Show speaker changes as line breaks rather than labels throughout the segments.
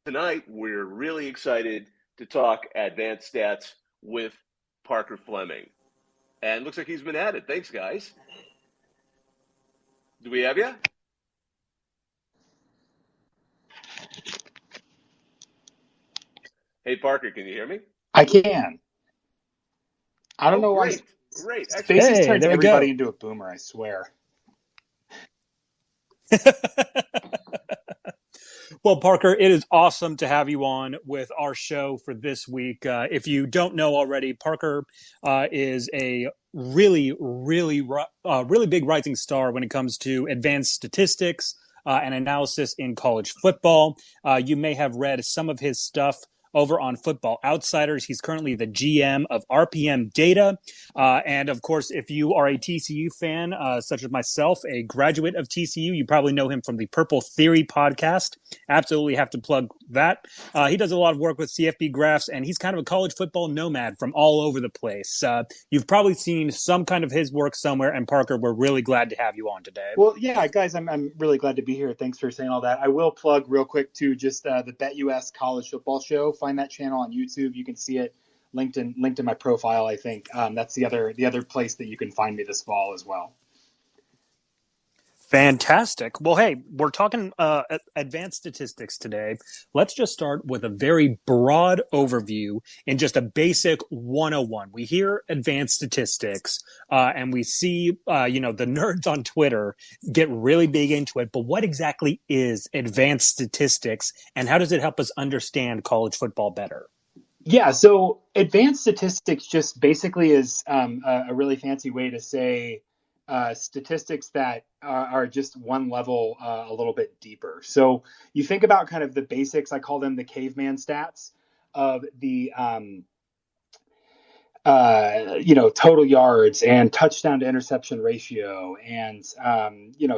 Tonight, we're really excited to talk advanced stats with Parker Fleming. And looks like he's been at it. Thanks, guys. Do we have you? Hey, Parker, can you hear me?
I can. I don't
Oh,
know why
great. Great. Excellent.
Spaces
Hey,
turns
there we
everybody
go.
into a boomer, I swear.
Well, Parker, it is awesome to have you on with our show for this week. If you don't know already, Parker is a really big rising star when it comes to advanced statistics and analysis in college football. You may have read some of his stuff over on Football Outsiders. He's currently the GM of RPM Data. And of course, if you are a TCU fan, such as myself, a graduate of TCU, you probably know him from the Purple Theory podcast. Absolutely have to plug that. He does a lot of work with CFB graphs, and he's kind of a college football nomad from all over the place. You've probably seen some kind of his work somewhere, and Parker, we're really glad to have you on today.
Well, yeah, guys, I'm really glad to be here. Thanks for saying all that. I will plug real quick to just the BetUS College Football Show. Find that channel on YouTube. You can see it linked in my profile. I think that's the other place that you can find me this fall as well.
Fantastic. Well, hey, we're talking advanced statistics today. Let's just start with a very broad overview in just a basic 101. We hear advanced statistics and we see, the nerds on Twitter get really big into it. But what exactly is advanced statistics and how does it help us understand college football better?
Yeah, so advanced statistics just basically is a really fancy way to say statistics that are just one level a little bit deeper. So you think about kind of the basics, I call them the caveman stats of the total yards and touchdown to interception ratio and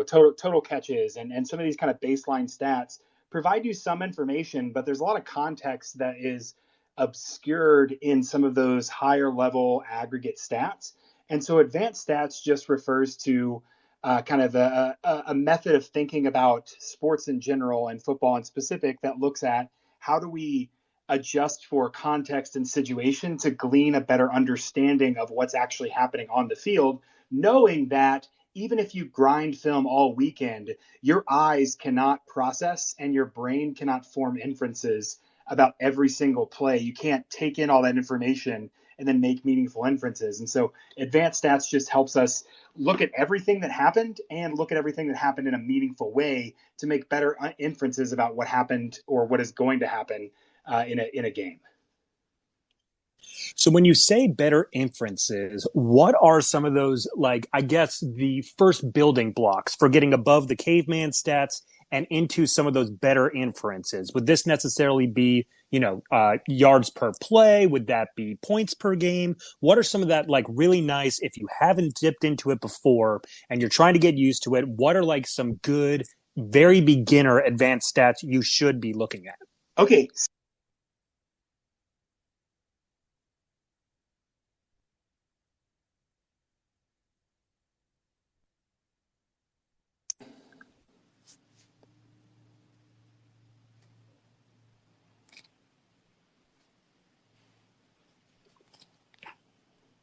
total catches and some of these kind of baseline stats provide you some information, but there's a lot of context that is obscured in some of those higher level aggregate stats. And so advanced stats just refers to kind of a method of thinking about sports in general and football in specific that looks at how do we adjust for context and situation to glean a better understanding of what's actually happening on the field, knowing that even if you grind film all weekend, your eyes cannot process and your brain cannot form inferences about every single play. You can't take in all that information and then make meaningful inferences. And so advanced stats just helps us look at everything that happened and look at everything that happened in a meaningful way to make better inferences about what happened or what is going to happen in a game.
So when you say better inferences, what are some of those, like, I guess the first building blocks for getting above the caveman stats and into some of those better inferences? Would this necessarily be, yards per play? Would that be points per game? What are some of that, like, really nice, if you haven't dipped into it before and you're trying to get used to it, what are like some good, very beginner advanced stats you should be looking at?
Okay.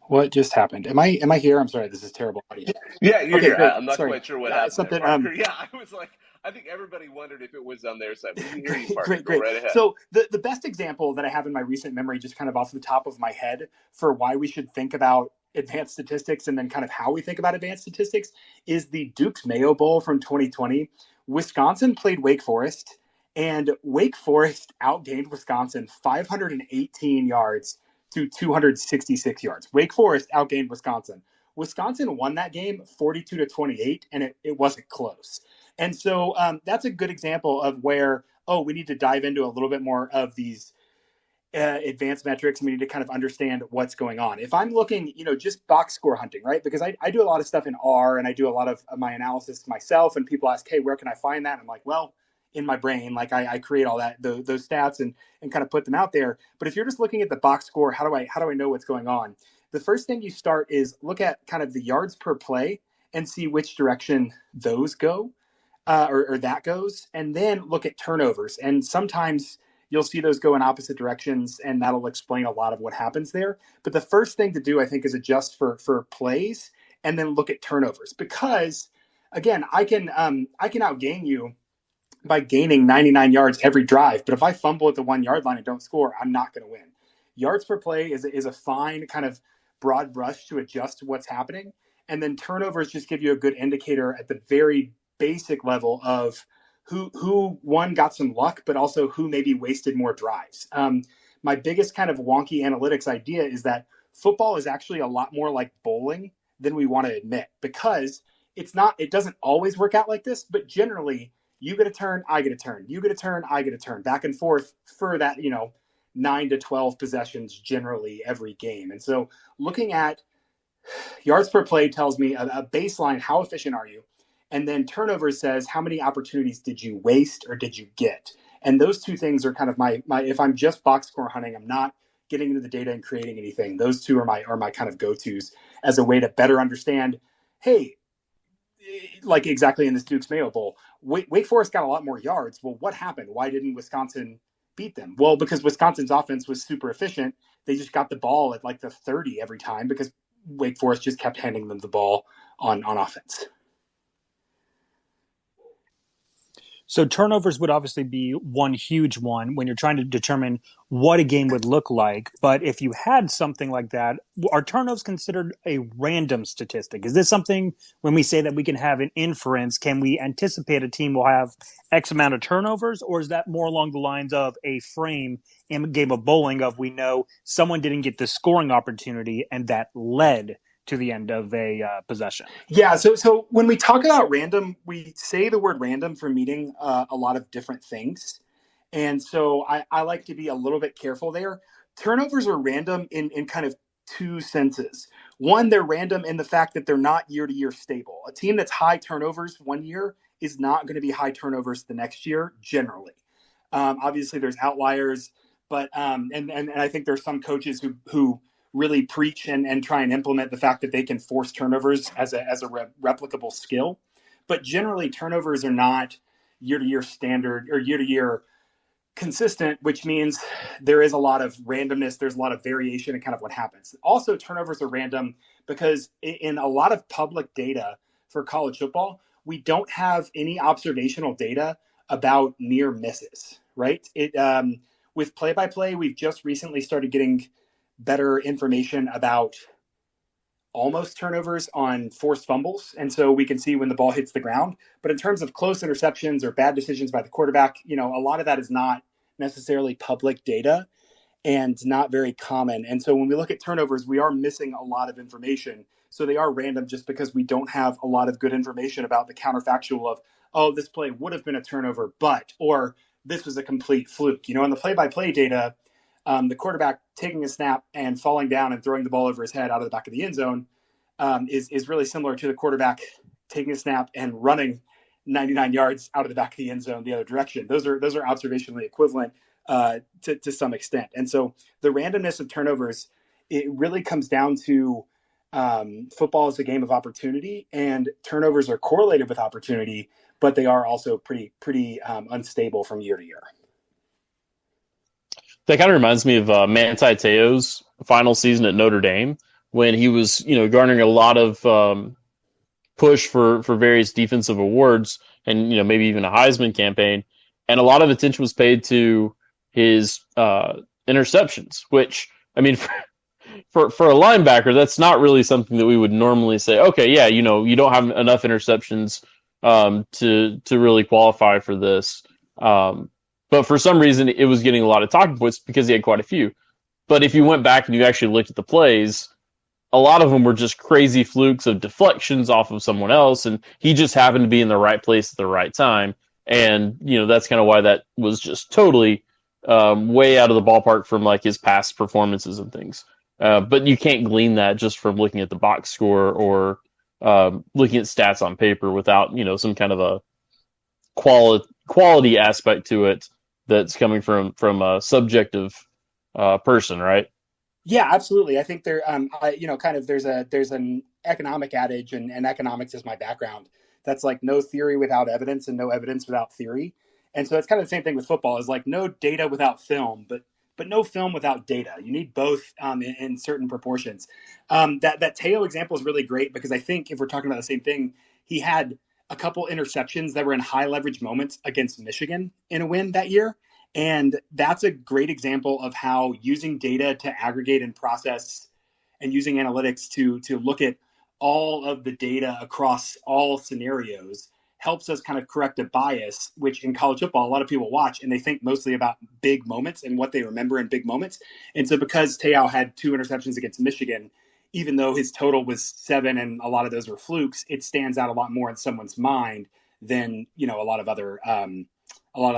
What just happened? Am I here? I'm sorry. This is terrible audio.
Yeah, you're
Okay,
here.
great.
I'm not
Sorry.
quite sure what happened there,
Something.
Parker. Yeah, I was like, I think everybody wondered if it was on their side. We can hear you, Parker. Go
Great.
right ahead.
So the best example that I have in my recent memory, just kind of off the top of my head, for why we should think about advanced statistics and then kind of how we think about advanced statistics is the Duke's Mayo Bowl from 2020. Wisconsin played Wake Forest, and Wake Forest outgained Wisconsin 518 yards to 266 yards. Wake Forest outgained Wisconsin. Wisconsin won that game 42-28, and it wasn't close. And so that's a good example of where, we need to dive into a little bit more of these advanced metrics, and we need to kind of understand what's going on. If I'm looking, just box score hunting, right? Because I do a lot of stuff in R, and I do a lot of my analysis myself, and people ask, hey, where can I find that? And I'm like, well, in my brain, like I create all that, those stats and kind of put them out there. But if you're just looking at the box score, how do I know what's going on? The first thing you start is look at kind of the yards per play and see which direction those go. Or that goes, and then look at turnovers. And sometimes you'll see those go in opposite directions, and that'll explain a lot of what happens there. But the first thing to do, I think, is adjust for plays and then look at turnovers, because again, I can outgain you by gaining 99 yards every drive. But if I fumble at the 1 yard line and don't score, I'm not going to win. Yards per play is a fine kind of broad brush to adjust what's happening. And then turnovers just give you a good indicator at the very basic level of who one got some luck, but also who maybe wasted more drives. My biggest kind of wonky analytics idea is that football is actually a lot more like bowling than we want to admit, because it doesn't always work out like this, but generally you get a turn, I get a turn, you get a turn, I get a turn, back and forth for that, 9 to 12 possessions generally every game. And so looking at yards per play tells me a baseline, how efficient are you? And then turnovers says, how many opportunities did you waste or did you get? And those two things are kind of my if I'm just box score hunting, I'm not getting into the data and creating anything. Those two are my kind of go-tos as a way to better understand, hey, like exactly in this Duke's Mayo Bowl, Wake Forest got a lot more yards. Well, what happened? Why didn't Wisconsin beat them? Well, because Wisconsin's offense was super efficient. They just got the ball at like the 30 every time because Wake Forest just kept handing them the ball on offense.
So turnovers would obviously be one huge one when you're trying to determine what a game would look like. But if you had something like that, are turnovers considered a random statistic? Is this something, when we say that we can have an inference, can we anticipate a team will have X amount of turnovers? Or is that more along the lines of a frame in a game of bowling of, we know someone didn't get the scoring opportunity and that led to the end of a possession?
Yeah, so when we talk about random, we say the word random for meaning a lot of different things. And so I like to be a little bit careful there. Turnovers are random in kind of two senses. One, they're random in the fact that they're not year-to-year stable. A team that's high turnovers one year is not going to be high turnovers the next year, generally. Obviously, there's outliers, but and I think there's some coaches who really preach and try and implement the fact that they can force turnovers as a replicable skill. But generally, turnovers are not year-to-year standard or year-to-year consistent, which means there is a lot of randomness. There's a lot of variation in kind of what happens. Also, turnovers are random because in a lot of public data for college football, we don't have any observational data about near misses, right? With play-by-play, we've just recently started getting better information about almost turnovers on forced fumbles. And so we can see when the ball hits the ground. But in terms of close interceptions or bad decisions by the quarterback, a lot of that is not necessarily public data and not very common. And so when we look at turnovers, we are missing a lot of information. So they are random just because we don't have a lot of good information about the counterfactual of, oh, this play would have been a turnover, or this was a complete fluke. In the play-by-play data, the quarterback taking a snap and falling down and throwing the ball over his head out of the back of the end zone is really similar to the quarterback taking a snap and running 99 yards out of the back of the end zone the other direction. Those are observationally equivalent to some extent. And so the randomness of turnovers, it really comes down to football is a game of opportunity, and turnovers are correlated with opportunity, but they are also pretty unstable from year to year.
That kind of reminds me of Manti Te'o's final season at Notre Dame, when he was, garnering a lot of push for various defensive awards and, maybe even a Heisman campaign. And a lot of attention was paid to his interceptions, which, I mean, for a linebacker, that's not really something that we would normally say, okay, yeah, you don't have enough interceptions to really qualify for this. But for some reason, it was getting a lot of talking points because he had quite a few. But if you went back and you actually looked at the plays, a lot of them were just crazy flukes of deflections off of someone else, and he just happened to be in the right place at the right time. And, that's kind of why that was just totally way out of the ballpark from like his past performances and things. But you can't glean that just from looking at the box score or looking at stats on paper without, some kind of a quality aspect to it that's coming from a subjective person, right?
Yeah, absolutely. I think there's an economic adage, and economics is my background. That's like no theory without evidence and no evidence without theory. And so it's kind of the same thing with football, is like no data without film, but no film without data. You need both in certain proportions. That Teo example is really great because I think if we're talking about the same thing, he had a couple interceptions that were in high leverage moments against Michigan in a win that year. And that's a great example of how using data to aggregate and process and using analytics to look at all of the data across all scenarios helps us kind of correct a bias, which in college football, a lot of people watch and they think mostly about big moments and what they remember in big moments. And so because Te'o had 2 interceptions against Michigan, even though his total was 7 and a lot of those were flukes, it stands out a lot more in someone's mind than, a lot of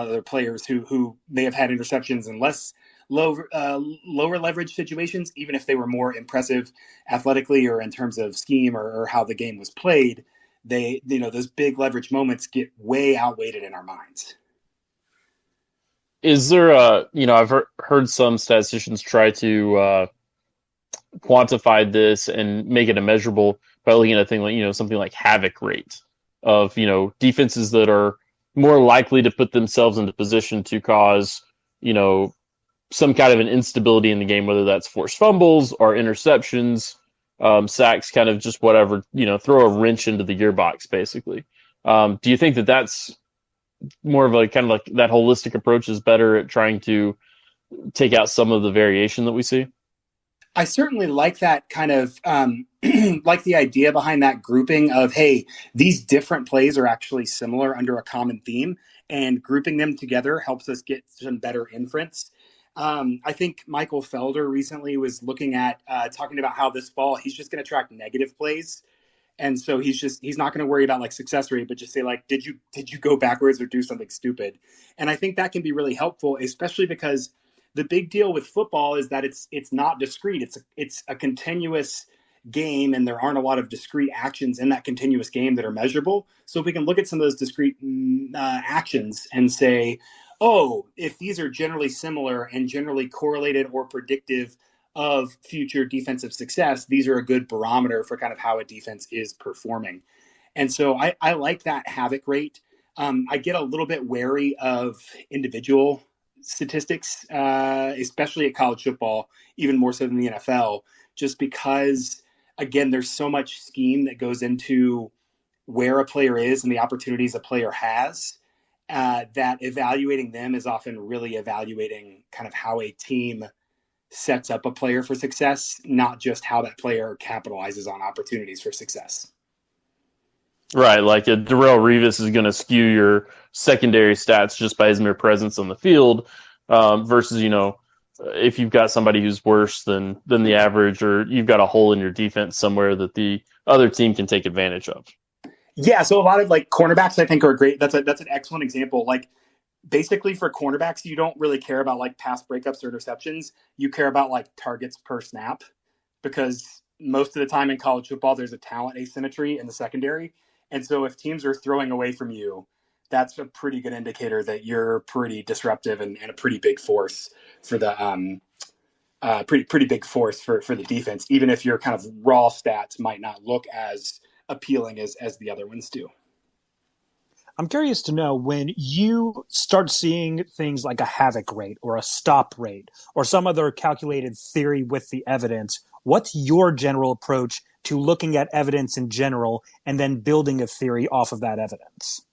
other players who may have had interceptions in lower leverage situations, even if they were more impressive athletically or in terms of scheme or how the game was played. Those big leverage moments get way outweighted in our minds.
Is there I've heard some statisticians try to quantify this and make it immeasurable by looking at a thing like, something like havoc rate of, defenses that are more likely to put themselves into position to cause, some kind of an instability in the game, whether that's forced fumbles or interceptions, sacks, kind of just whatever, throw a wrench into the gearbox, basically. Do you think that that's more of a kind of like that holistic approach is better at trying to take out some of the variation that we see?
I certainly like that kind of like the idea behind that grouping of, hey, these different plays are actually similar under a common theme, and grouping them together helps us get some better inference. I think Michael Felder recently was looking at talking about how this fall he's just going to track negative plays. And so he's not going to worry about like success rate, but just say like, did you go backwards or do something stupid? And I think that can be really helpful, especially because the big deal with football is that it's not discrete. It's a continuous game, and there aren't a lot of discrete actions in that continuous game that are measurable. So if we can look at some of those discrete actions and say, oh, if these are generally similar and generally correlated or predictive of future defensive success, these are a good barometer for kind of how a defense is performing. And so I like that havoc rate. I get a little bit wary of individual statistics, especially at college football, even more so than the NFL, just because, again, there's so much scheme that goes into where a player is and the opportunities a player has, that evaluating them is often really evaluating kind of how a team sets up a player for success, not just how that player capitalizes on opportunities for success.
Right, like a Darrelle Revis is going to skew your secondary stats just by his mere presence on the field, versus if you've got somebody who's worse than the average, or you've got a hole in your defense somewhere that the other team can take advantage of.
Yeah, so a lot of like cornerbacks I think are great. That's an excellent example. Like basically for cornerbacks, you don't really care about like pass breakups or interceptions. You care about like targets per snap, because most of the time in college football, there's a talent asymmetry in the secondary. And so if teams are throwing away from you, that's a pretty good indicator that you're pretty disruptive and a pretty big force for the pretty big force for the defense, even if your kind of raw stats might not look as appealing as the other ones do.
I'm curious to know, when you start seeing things like a havoc rate or a stop rate or some other calculated theory with the evidence, what's your general approach to looking at evidence in general and then building a theory off of that evidence?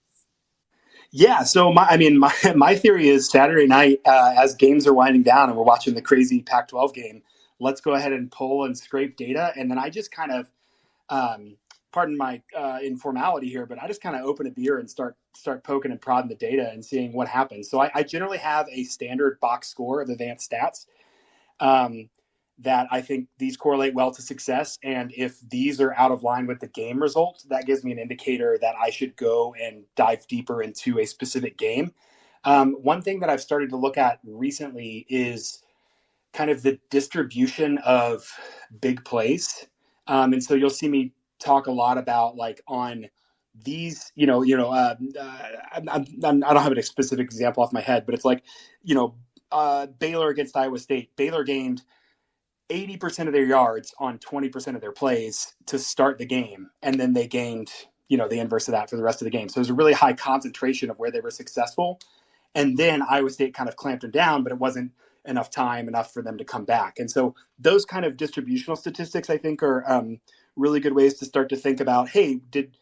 Yeah, so my theory is Saturday night, as games are winding down and we're watching the crazy Pac-12 game, let's go ahead and pull and scrape data, and then I just kind of, pardon my informality here, but I just kind of open a beer and start poking and prodding the data and seeing what happens. So I generally have a standard box score of advanced stats that I think these correlate well to success. And if these are out of line with the game result, that gives me an indicator that I should go and dive deeper into a specific game. One thing that I've started to look at recently is kind of the distribution of big plays. And so you'll see me talk a lot about like on these, I don't have a specific example off my head, but it's like, Baylor against Iowa State. Baylor gained 80% of their yards on 20% of their plays to start the game. And then they gained, the inverse of that for the rest of the game. So there's a really high concentration of where they were successful. And then Iowa State kind of clamped them down, but it wasn't enough for them to come back. And so those kind of distributional statistics, I think, are really good ways to start to think about, hey, did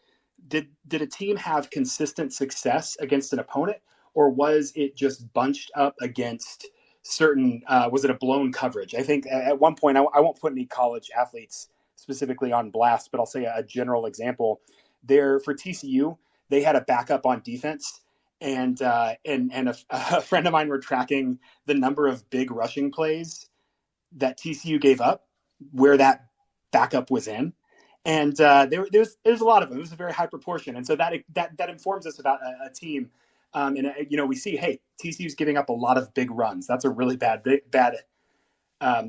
a team have consistent success against an opponent, or was it just bunched up against certain, was it a blown coverage? I think at one point, I won't put any college athletes specifically on blast, but I'll say a general example. There for TCU, they had a backup on defense, and a friend of mine were tracking the number of big rushing plays that TCU gave up where that backup was in. And there's a lot of them. It was a very high proportion. And so that informs us about a team. We see, hey, TCU's giving up a lot of big runs. That's a really bad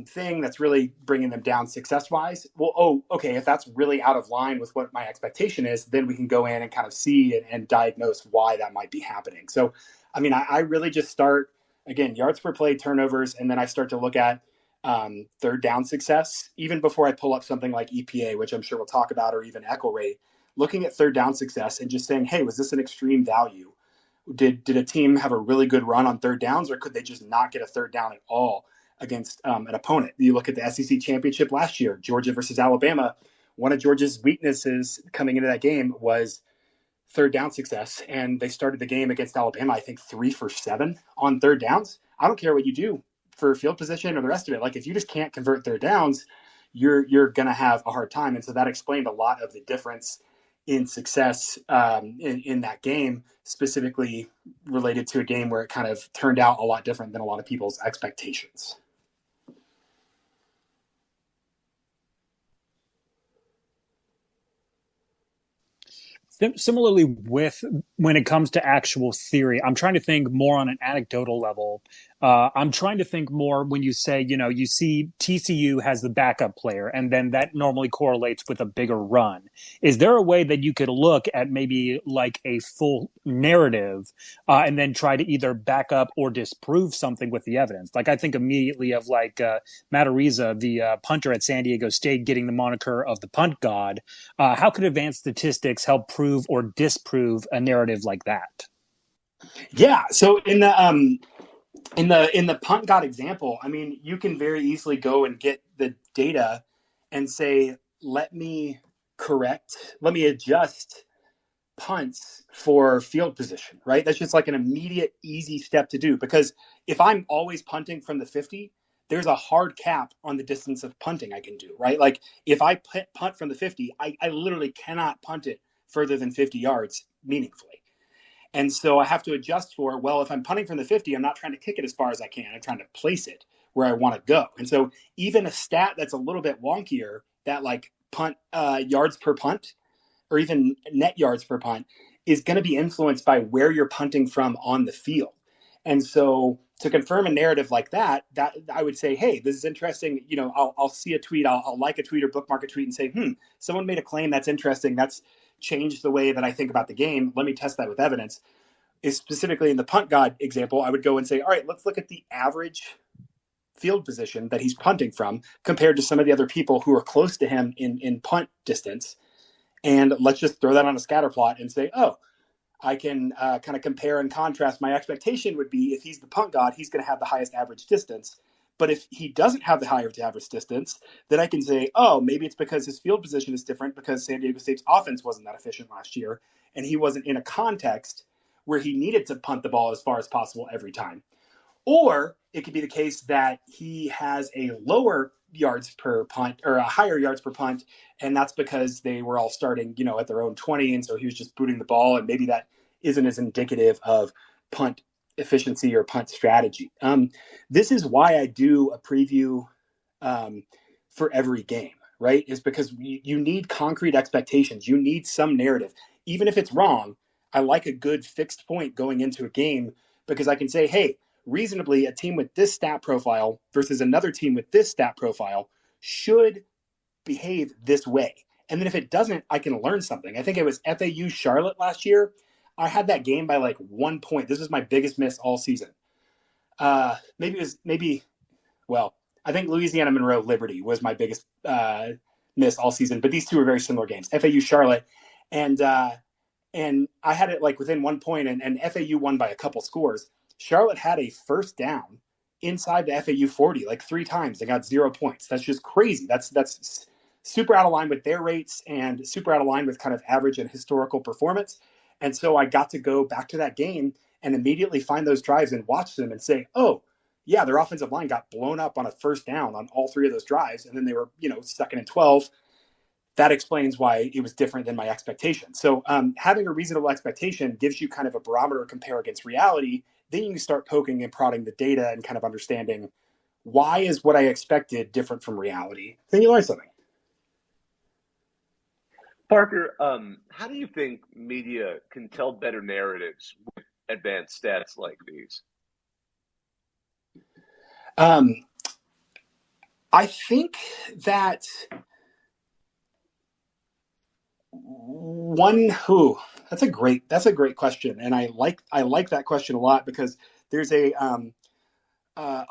thing that's really bringing them down success-wise. Well, okay, if that's really out of line with what my expectation is, then we can go in and kind of see and diagnose why that might be happening. So, I mean, I really just start, again, yards per play, turnovers, and then I start to look at third down success, even before I pull up something like EPA, which I'm sure we'll talk about, or even echo rate, looking at third down success and just saying, hey, was this an extreme value? Did a team have a really good run on third downs, or could they just not get a third down at all against an opponent? You look at the SEC championship last year, Georgia versus Alabama. One of Georgia's weaknesses coming into that game was third down success, and they started the game against Alabama, I think 3 for 7 on third downs. I don't care what you do for field position or the rest of it. Like, if you just can't convert third downs, you're going to have a hard time. And so that explained a lot of the difference in success in that game, specifically related to a game where it kind of turned out a lot different than a lot of people's expectations.
Similarly, with when it comes to actual theory, I'm trying to think more on an anecdotal level. I'm trying to think more when you say, you see TCU has the backup player, and then that normally correlates with a bigger run. Is there a way that you could look at maybe like a full narrative and then try to either back up or disprove something with the evidence? Like, I think immediately of like Matt Ariza, the punter at San Diego State, getting the moniker of the punt god. How could advanced statistics help prove or disprove a narrative like that?
Yeah. So in the punt god example, I mean, you can very easily go and get the data and say, let me adjust punts for field position, right? That's just like an immediate, easy step to do, because if I'm always punting from the 50, there's a hard cap on the distance of punting I can do, right? Like, if I punt from the 50, I literally cannot punt it further than 50 yards meaningfully. And so I have to adjust for, well, if I'm punting from the 50, I'm not trying to kick it as far as I can. I'm trying to place it where I want to go. And so even a stat that's a little bit wonkier, that like punt yards per punt, or even net yards per punt, is going to be influenced by where you're punting from on the field. And so to confirm a narrative like that I would say, hey, this is interesting. I'll see a tweet, I'll like a tweet or bookmark a tweet and say, someone made a claim that's interesting. That's changed the way that I think about the game. Let me test that with evidence. Is specifically in the punt god example, I would go and say, all right, let's look at the average field position that he's punting from compared to some of the other people who are close to him in punt distance. And let's just throw that on a scatter plot and say, oh, I can kind of compare and contrast. My expectation would be, if he's the punt god, he's going to have the highest average distance. But if he doesn't have the higher average distance, then I can say, oh, maybe it's because his field position is different, because San Diego State's offense wasn't that efficient last year, and he wasn't in a context where he needed to punt the ball as far as possible every time. Or it could be the case that he has a lower yards per punt or a higher yards per punt, and that's because they were all starting, at their own 20, and so he was just booting the ball, and maybe that isn't as indicative of punt efficiency or punt strategy. This is why I do a preview for every game, right? Is because you need concrete expectations. You need some narrative. Even if it's wrong, I like a good fixed point going into a game, because I can say, hey, reasonably, a team with this stat profile versus another team with this stat profile should behave this way. And then if it doesn't, I can learn something. I think it was FAU Charlotte last year. I had that game by like 1 point. This was my biggest miss all season. I think Louisiana Monroe Liberty was my biggest miss all season, but these two are very similar games. FAU Charlotte, and I had it like within 1 point, and FAU won by a couple scores. Charlotte had a first down inside the FAU 40 like 3 times. They got 0 points. That's just crazy. That's super out of line with their rates and super out of line with kind of average and historical performance. And so I got to go back to that game and immediately find those drives and watch them and say, oh, yeah, their offensive line got blown up on a first down on all 3 of those drives. And then they were, 2nd and 12. That explains why it was different than my expectation. So having a reasonable expectation gives you kind of a barometer to compare against reality. Then you can start poking and prodding the data and kind of understanding why is what I expected different from reality. Then you learn something.
Parker, how do you think media can tell better narratives with advanced stats like these?
I think that that's a great question, and I like that question a lot because there's a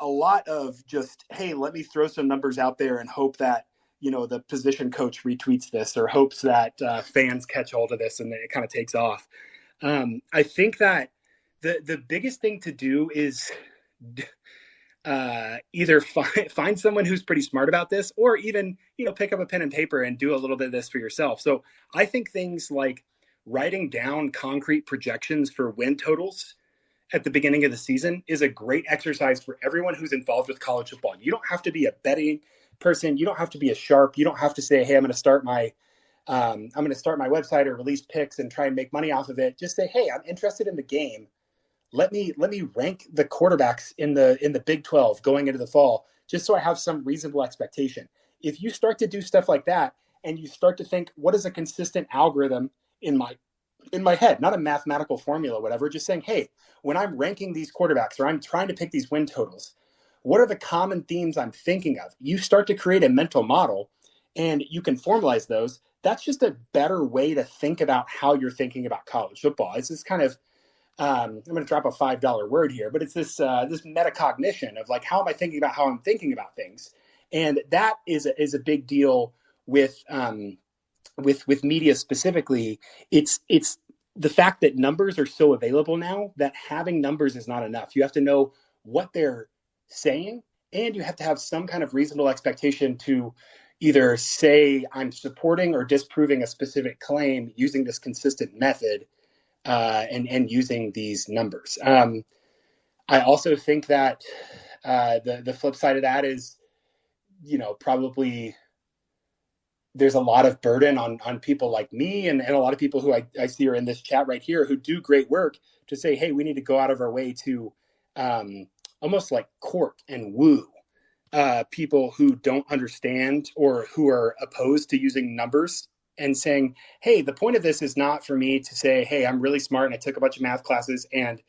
lot of just, hey, let me throw some numbers out there and hope that the position coach retweets this or hopes that fans catch hold of this and then it kind of takes off. I think that the biggest thing to do is either find someone who's pretty smart about this, or even pick up a pen and paper and do a little bit of this for yourself. So I think things like writing down concrete projections for win totals at the beginning of the season is a great exercise for everyone who's involved with college football. You don't have to be a betting person. You don't have to be a sharp. You don't have to say, hey, I'm going to start my website or release picks and try and make money off of it. Just say, hey, I'm interested in the game. Let me rank the quarterbacks in the Big 12 going into the fall, just so I have some reasonable expectation. If you start to do stuff like that and you start to think, what is a consistent algorithm in my head, not a mathematical formula, whatever, just saying, hey, when I'm ranking these quarterbacks or I'm trying to pick these win totals, what are the common themes I'm thinking of? You start to create a mental model and you can formalize those. That's just a better way to think about how you're thinking about college football. It's this kind of, I'm going to drop a $5 word here, but it's this metacognition of like, how am I thinking about how I'm thinking about things? And that is a big deal with media specifically. It's the fact that numbers are so available now that having numbers is not enough. You have to know what they're saying, and you have to have some kind of reasonable expectation to either say I'm supporting or disproving a specific claim using this consistent method. And using these numbers. I also think that the flip side of that is, probably there's a lot of burden on people like me and a lot of people who I see are in this chat right here who do great work to say, hey, we need to go out of our way to almost like court and woo people who don't understand or who are opposed to using numbers, and saying, hey, the point of this is not for me to say, hey, I'm really smart and I took a bunch of math classes and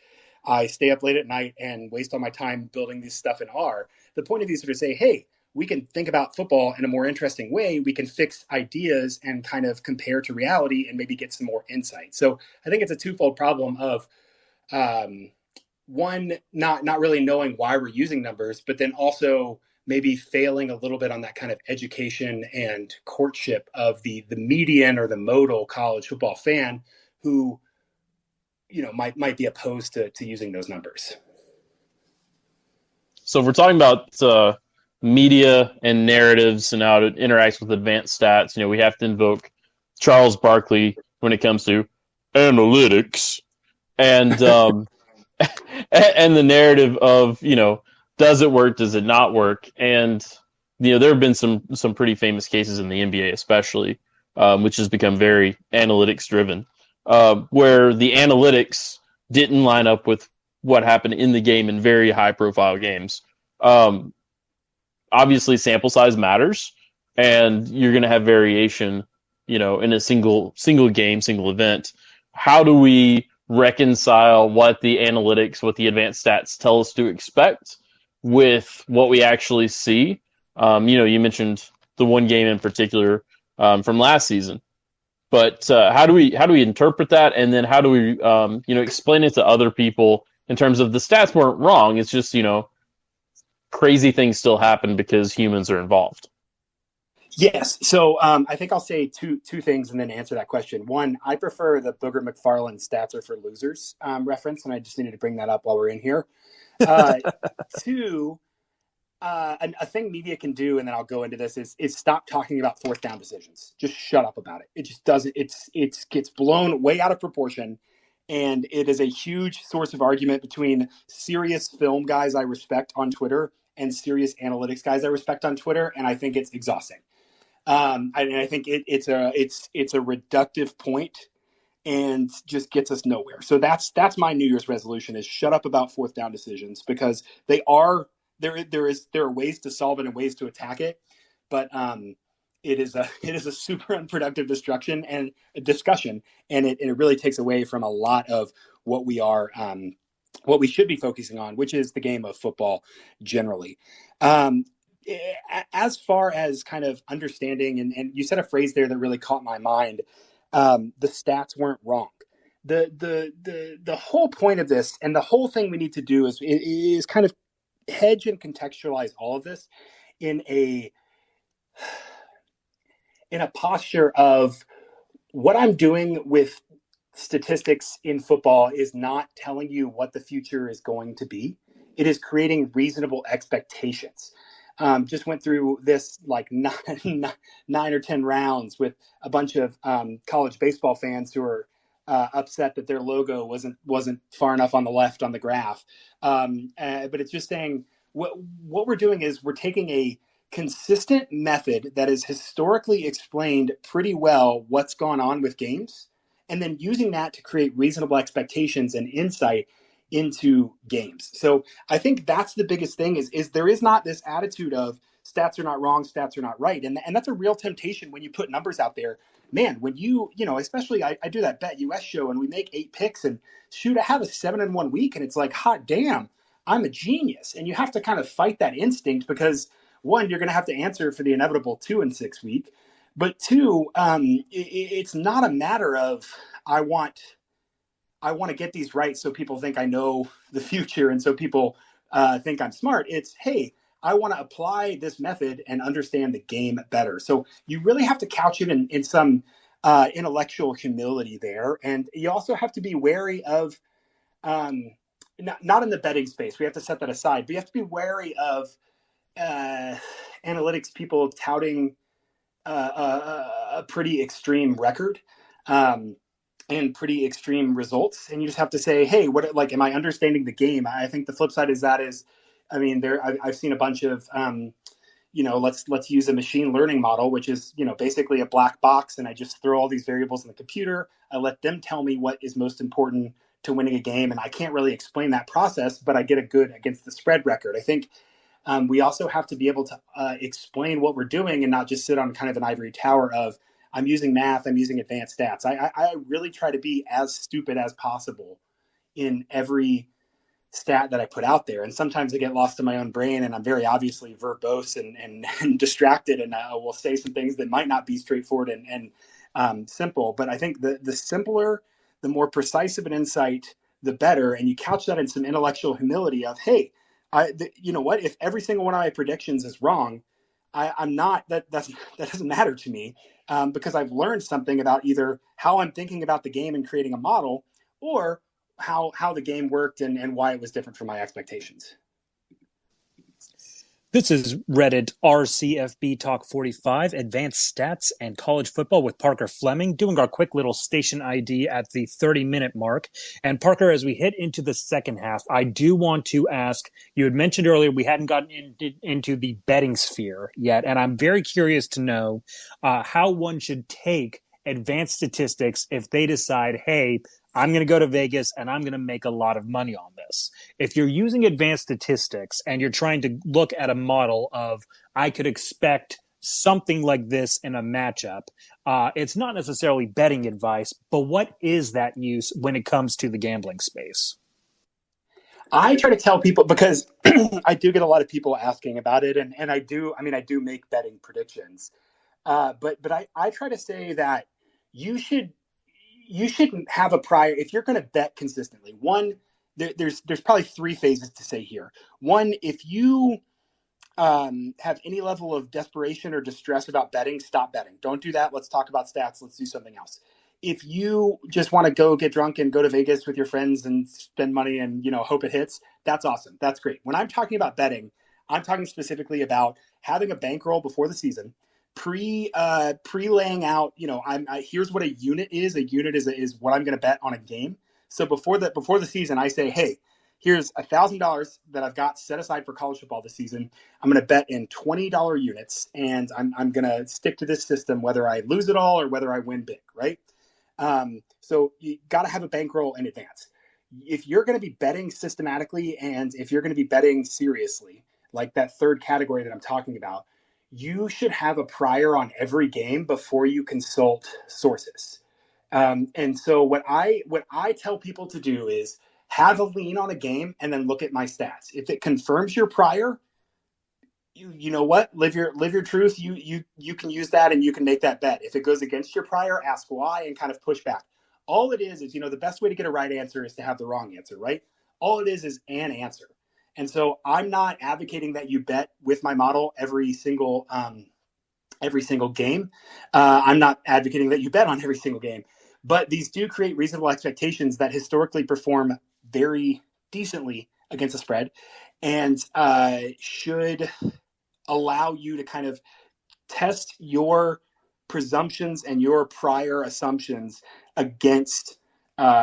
I stay up late at night and waste all my time building this stuff in R. The point of these are to say, hey, we can think about football in a more interesting way. We can fix ideas and kind of compare to reality and maybe get some more insight. So I think it's a twofold problem of one, not really knowing why we're using numbers, but then also maybe failing a little bit on that kind of education and courtship of the median or the modal college football fan who, might be opposed to using those numbers.
So if we're talking about media and narratives and how it interacts with advanced stats, we have to invoke Charles Barkley when it comes to analytics and and the narrative of, does it work? Does it not work? And there have been some pretty famous cases in the NBA, especially, which has become very analytics driven, where the analytics didn't line up with what happened in the game in very high profile games. Obviously, sample size matters, and you're going to have variation, in a single game, single event. How do we reconcile what the analytics, what the advanced stats tell us to expect with what we actually see? You mentioned the one game in particular from last season, but how do we interpret that, and then how do we explain it to other people in terms of the stats weren't wrong? It's just crazy things still happen because humans are involved.
Yes. So I think I'll say two things and then answer that question. One, I prefer the Booger McFarland stats are for losers reference, and I just needed to bring that up while we're in here. Uh, Two, a thing media can do, and then I'll go into this, is stop talking about fourth down decisions. Just shut up about it. It just doesn't. It gets blown way out of proportion, and it is a huge source of argument between serious film guys I respect on Twitter and serious analytics guys I respect on Twitter, and I think it's exhausting. I think it's a reductive point and just gets us nowhere. So that's my New Year's resolution: is shut up about fourth down decisions, because they are there are ways to solve it and ways to attack it, but it is a super unproductive discussion, and it really takes away from a lot of what we should be focusing on, which is the game of football generally. As far as kind of understanding, and you said a phrase there that really caught my mind. The stats weren't wrong. The whole point of this, and the whole thing we need to do, is kind of hedge and contextualize all of this in a posture of what I'm doing with statistics in football is not telling you what the future is going to be. It is creating reasonable expectations. Just went through this like nine or 10 rounds with a bunch of college baseball fans who are upset that their logo wasn't far enough on the left on the graph. But it's just saying what we're doing is we're taking a consistent method that is historically explained pretty well what's gone on with games, and then using that to create reasonable expectations and insight into games. So I think that's the biggest thing is there is not this attitude of stats are not wrong, stats are not right. And that's a real temptation when you put numbers out there. Man, when you especially I do that Bet US show and we make 8 picks and shoot, I have a 7-1 week and it's like, hot damn, I'm a genius. And you have to kind of fight that instinct because one, you're going to have to answer for the inevitable 2-6 week. But two, it's not a matter of I want to get these right so people think I know the future and so people think I'm smart. It's, hey, I want to apply this method and understand the game better. So you really have to couch it in some intellectual humility there. And you also have to be wary of, not in the betting space, we have to set that aside, but you have to be wary of analytics people touting a pretty extreme record. And pretty extreme results, and you just have to say, hey, am I understanding the game? I think the flip side is I've seen a bunch of let's use a machine learning model, which is basically a black box, and I just throw all these variables in the computer. I let them tell me what is most important to winning a game, and I can't really explain that process, but I get a good against the spread record. I think we also have to be able to explain what we're doing and not just sit on kind of an ivory tower of I'm using math, I'm using advanced stats. I really try to be as stupid as possible in every stat that I put out there. And sometimes I get lost in my own brain and I'm very obviously verbose and distracted, and I will say some things that might not be straightforward and simple. But I think the simpler, the more precise of an insight, the better. And you couch that in some intellectual humility of, hey, you know what? If every single one of my predictions is wrong, I'm not, that doesn't matter to me. Because I've learned something about either how I'm thinking about the game and creating a model, or how the game worked and why it was different from my expectations.
This is Reddit RCFB Talk 45, Advanced Stats and College Football with Parker Fleming, doing our quick little station ID at the 30-minute mark. And Parker, as we hit into the second half, I do want to ask, you had mentioned earlier we hadn't gotten into the betting sphere yet, and I'm very curious to know how one should take advanced statistics if they decide, hey, I'm going to go to Vegas and I'm going to make a lot of money on this. If you're using advanced statistics and you're trying to look at a model of, I could expect something like this in a matchup, it's not necessarily betting advice, but what is that use when it comes to the gambling space?
I try to tell people, because I do get a lot of people asking about it, and I do make betting predictions. But I try to say that you shouldn't have a prior, if you're going to bet consistently. One, there's probably 3 phases to say here. One, if you have any level of desperation or distress about betting, stop betting. Don't do that. Let's talk about stats. Let's do something else. If you just want to go get drunk and go to Vegas with your friends and spend money and, hope it hits, that's awesome. That's great. When I'm talking about betting, I'm talking specifically about having a bankroll before the season, pre laying out, here's what a unit is. A unit is what I'm going to bet on a game. So before the season, I say, hey, here's $1,000 that I've got set aside for college football this season. I'm going to bet in $20 units, and I'm going to stick to this system whether I lose it all or whether I win big, right? So you got to have a bankroll in advance. If you're going to be betting systematically and if you're going to be betting seriously, like that third category that I'm talking about, you should have a prior on every game before you consult sources. And so what I tell people to do is have a lean on a game and then look at my stats. If it confirms your prior, you know what? Live your truth. You can use that and you can make that bet. If it goes against your prior, ask why and kind of push back. All it is the best way to get a right answer is to have the wrong answer, right? All it is an answer. And so I'm not advocating that you bet with my model every single game. I'm not advocating that you bet on every single game, but these do create reasonable expectations that historically perform very decently against the spread and should allow you to kind of test your presumptions and your prior assumptions against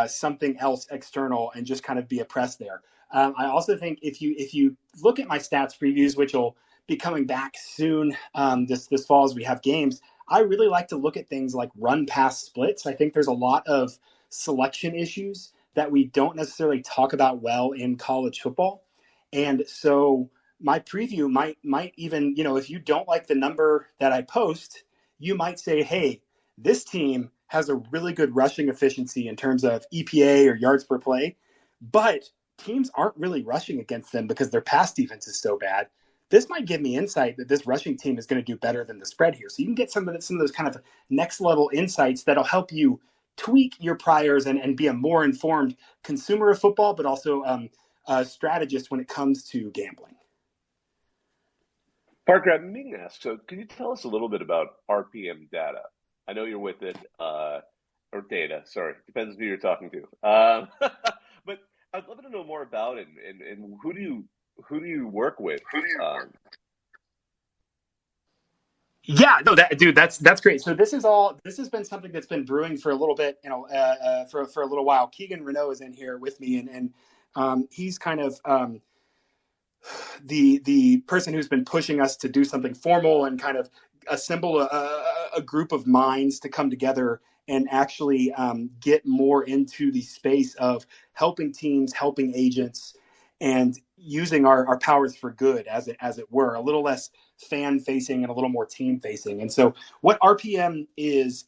something else external and just kind of be oppressed there. I also think if you look at my stats previews, which will be coming back soon this fall as we have games, I really like to look at things like run pass splits. I think there's a lot of selection issues that we don't necessarily talk about well in college football. And so my preview might even, if you don't like the number that I post, you might say, hey, this team has a really good rushing efficiency in terms of EPA or yards per play, but teams aren't really rushing against them because their pass defense is so bad. This might give me insight that this rushing team is going to do better than the spread here. So you can get some of those kind of next level insights that'll help you tweak your priors and be a more informed consumer of football, but also a strategist when it comes to gambling.
Parker, I've been meaning to ask, so can you tell us a little bit about RPM data? I know you're with it, or data, sorry, depends who you're talking to. But I'd love to know more about it and who do you work with?
Yeah, no, that's great. So this has been something that's been brewing for a little bit, for a little while. Keegan Renault is in here with me, and he's kind of the person who's been pushing us to do something formal and kind of assemble a group of minds to come together and actually get more into the space of helping teams, helping agents, and using our powers for good, as it were, a little less fan facing and a little more team facing. And so what RPM is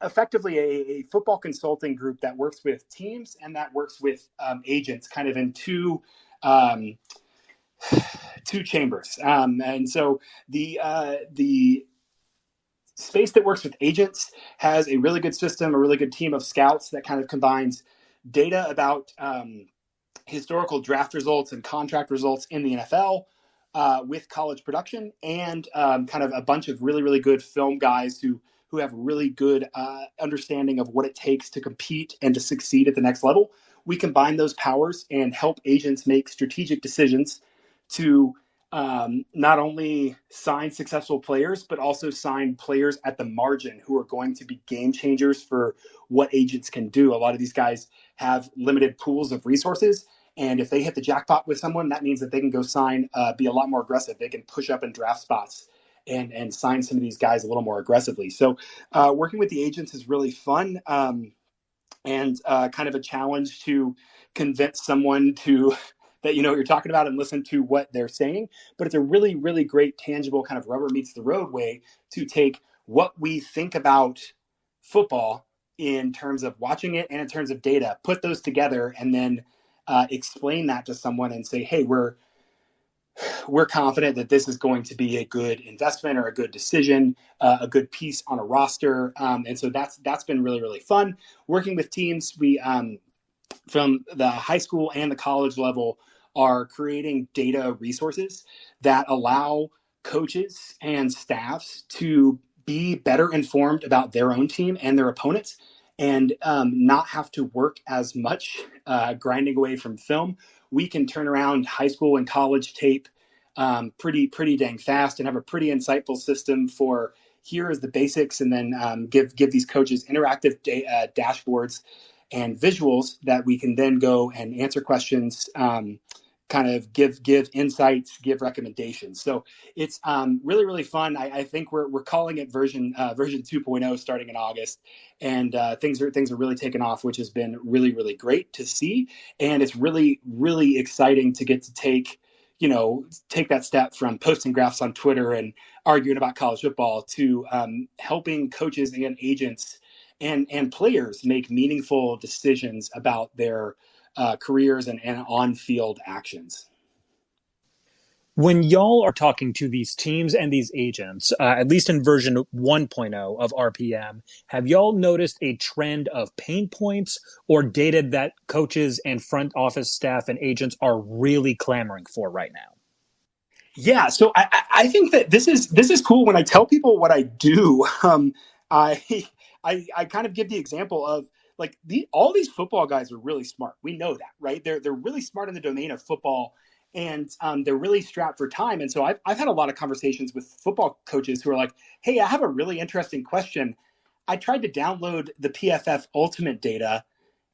effectively a football consulting group that works with teams and that works with agents kind of in two chambers. And so the space that works with agents has a really good system, a really good team of scouts that kind of combines data about historical draft results and contract results in the NFL with college production and kind of a bunch of really, really good film guys who have really good understanding of what it takes to compete and to succeed at the next level. We combine those powers and help agents make strategic decisions to not only sign successful players, but also sign players at the margin who are going to be game changers for what agents can do. A lot of these guys have limited pools of resources. And if they hit the jackpot with someone, that means that they can go sign, be a lot more aggressive. They can push up in draft spots and sign some of these guys a little more aggressively. So working with the agents is really fun and kind of a challenge to convince someone that you know what you're talking about and listen to what they're saying. But it's a really, really great, tangible kind of rubber meets the road way to take what we think about football in terms of watching it and in terms of data, put those together and then explain that to someone and say, hey, we're confident that this is going to be a good investment or a good decision, a good piece on a roster. And so that's been really, really fun. Working with teams, we from the high school and the college level are creating data resources that allow coaches and staffs to be better informed about their own team and their opponents, and not have to work as much grinding away from film. We can turn around high school and college tape pretty dang fast and have a pretty insightful system for here is the basics, and then give these coaches interactive dashboards and visuals that we can then go and answer questions, kind of give insights, give recommendations. So it's really fun. I think we're calling it version 2.0 starting in August, and things are really taking off, which has been really great to see. And it's really exciting to get to take that step from posting graphs on Twitter and arguing about college football to helping coaches and agents and players make meaningful decisions about their careers and on-field actions.
When y'all are talking to these teams and these agents, at least in version 1.0 of RPM, have y'all noticed a trend of pain points or data that coaches and front office staff and agents are really clamoring for right now?
Yeah, so I think that this is cool. When I tell people what I do, I kind of give the example of like all these football guys are really smart. We know that, right? They're really smart in the domain of football, and they're really strapped for time. And so I've had a lot of conversations with football coaches who are like, "Hey, I have a really interesting question. I tried to download the PFF Ultimate data,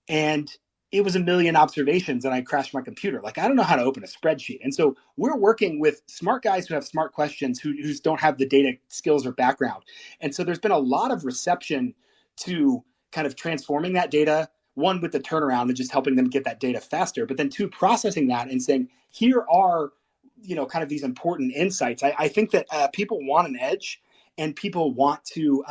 and it was a million observations, and I crashed my computer. Like, I don't know how to open a spreadsheet." And so we're working with smart guys who have smart questions, who don't have the data skills or background. And so there's been a lot of reception to kind of transforming that data, one, with the turnaround and just helping them get that data faster, but then two, processing that and saying, here are, kind of these important insights. I think that people want an edge, and people want to,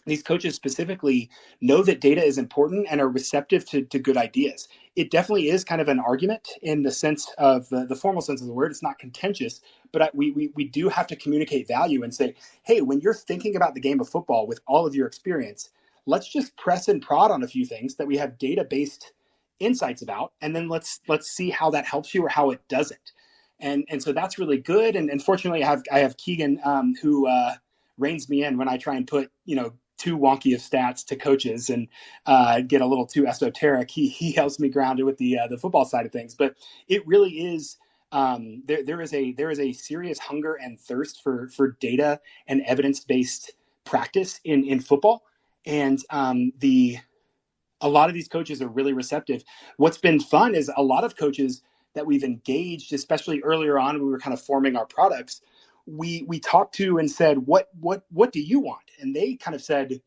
these coaches specifically know that data is important and are receptive to good ideas. It definitely is kind of an argument in the sense of the formal sense of the word. It's not contentious, but we do have to communicate value and say, hey, when you're thinking about the game of football with all of your experience, let's just press and prod on a few things that we have data-based insights about, and then let's see how that helps you or how it doesn't. And so that's really good. And fortunately, I have Keegan, who reins me in when I try and put too wonky of stats to coaches and get a little too esoteric. He helps me ground it with the football side of things. But it really is there is a serious hunger and thirst for data and evidence-based practice in football, and a lot of these coaches are really receptive. What's been fun is a lot of coaches that we've engaged, especially earlier on when we were kind of forming our products, we talked to and said, what do you want? And they kind of said,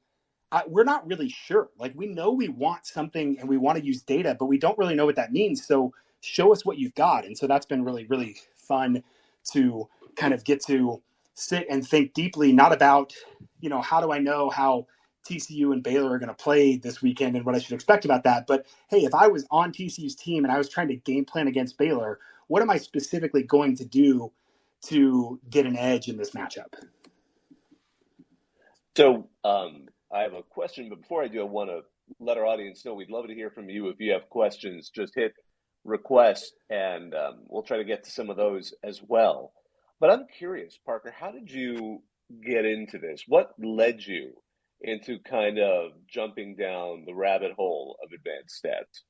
we're not really sure. Like, we know we want something and we want to use data, but we don't really know what that means. So show us what you've got. And so that's been really fun to kind of get to sit and think deeply, not about, how do I know how TCU and Baylor are going to play this weekend and what I should expect about that. But hey, if I was on TCU's team and I was trying to game plan against Baylor, what am I specifically going to do to get an edge in this matchup?
So I have a question, but before I do, I want to let our audience know we'd love to hear from you. If you have questions, just hit request, and we'll try to get to some of those as well. But I'm curious, Parker, how did you get into this? What led you into kind of jumping down the rabbit hole of advanced stats?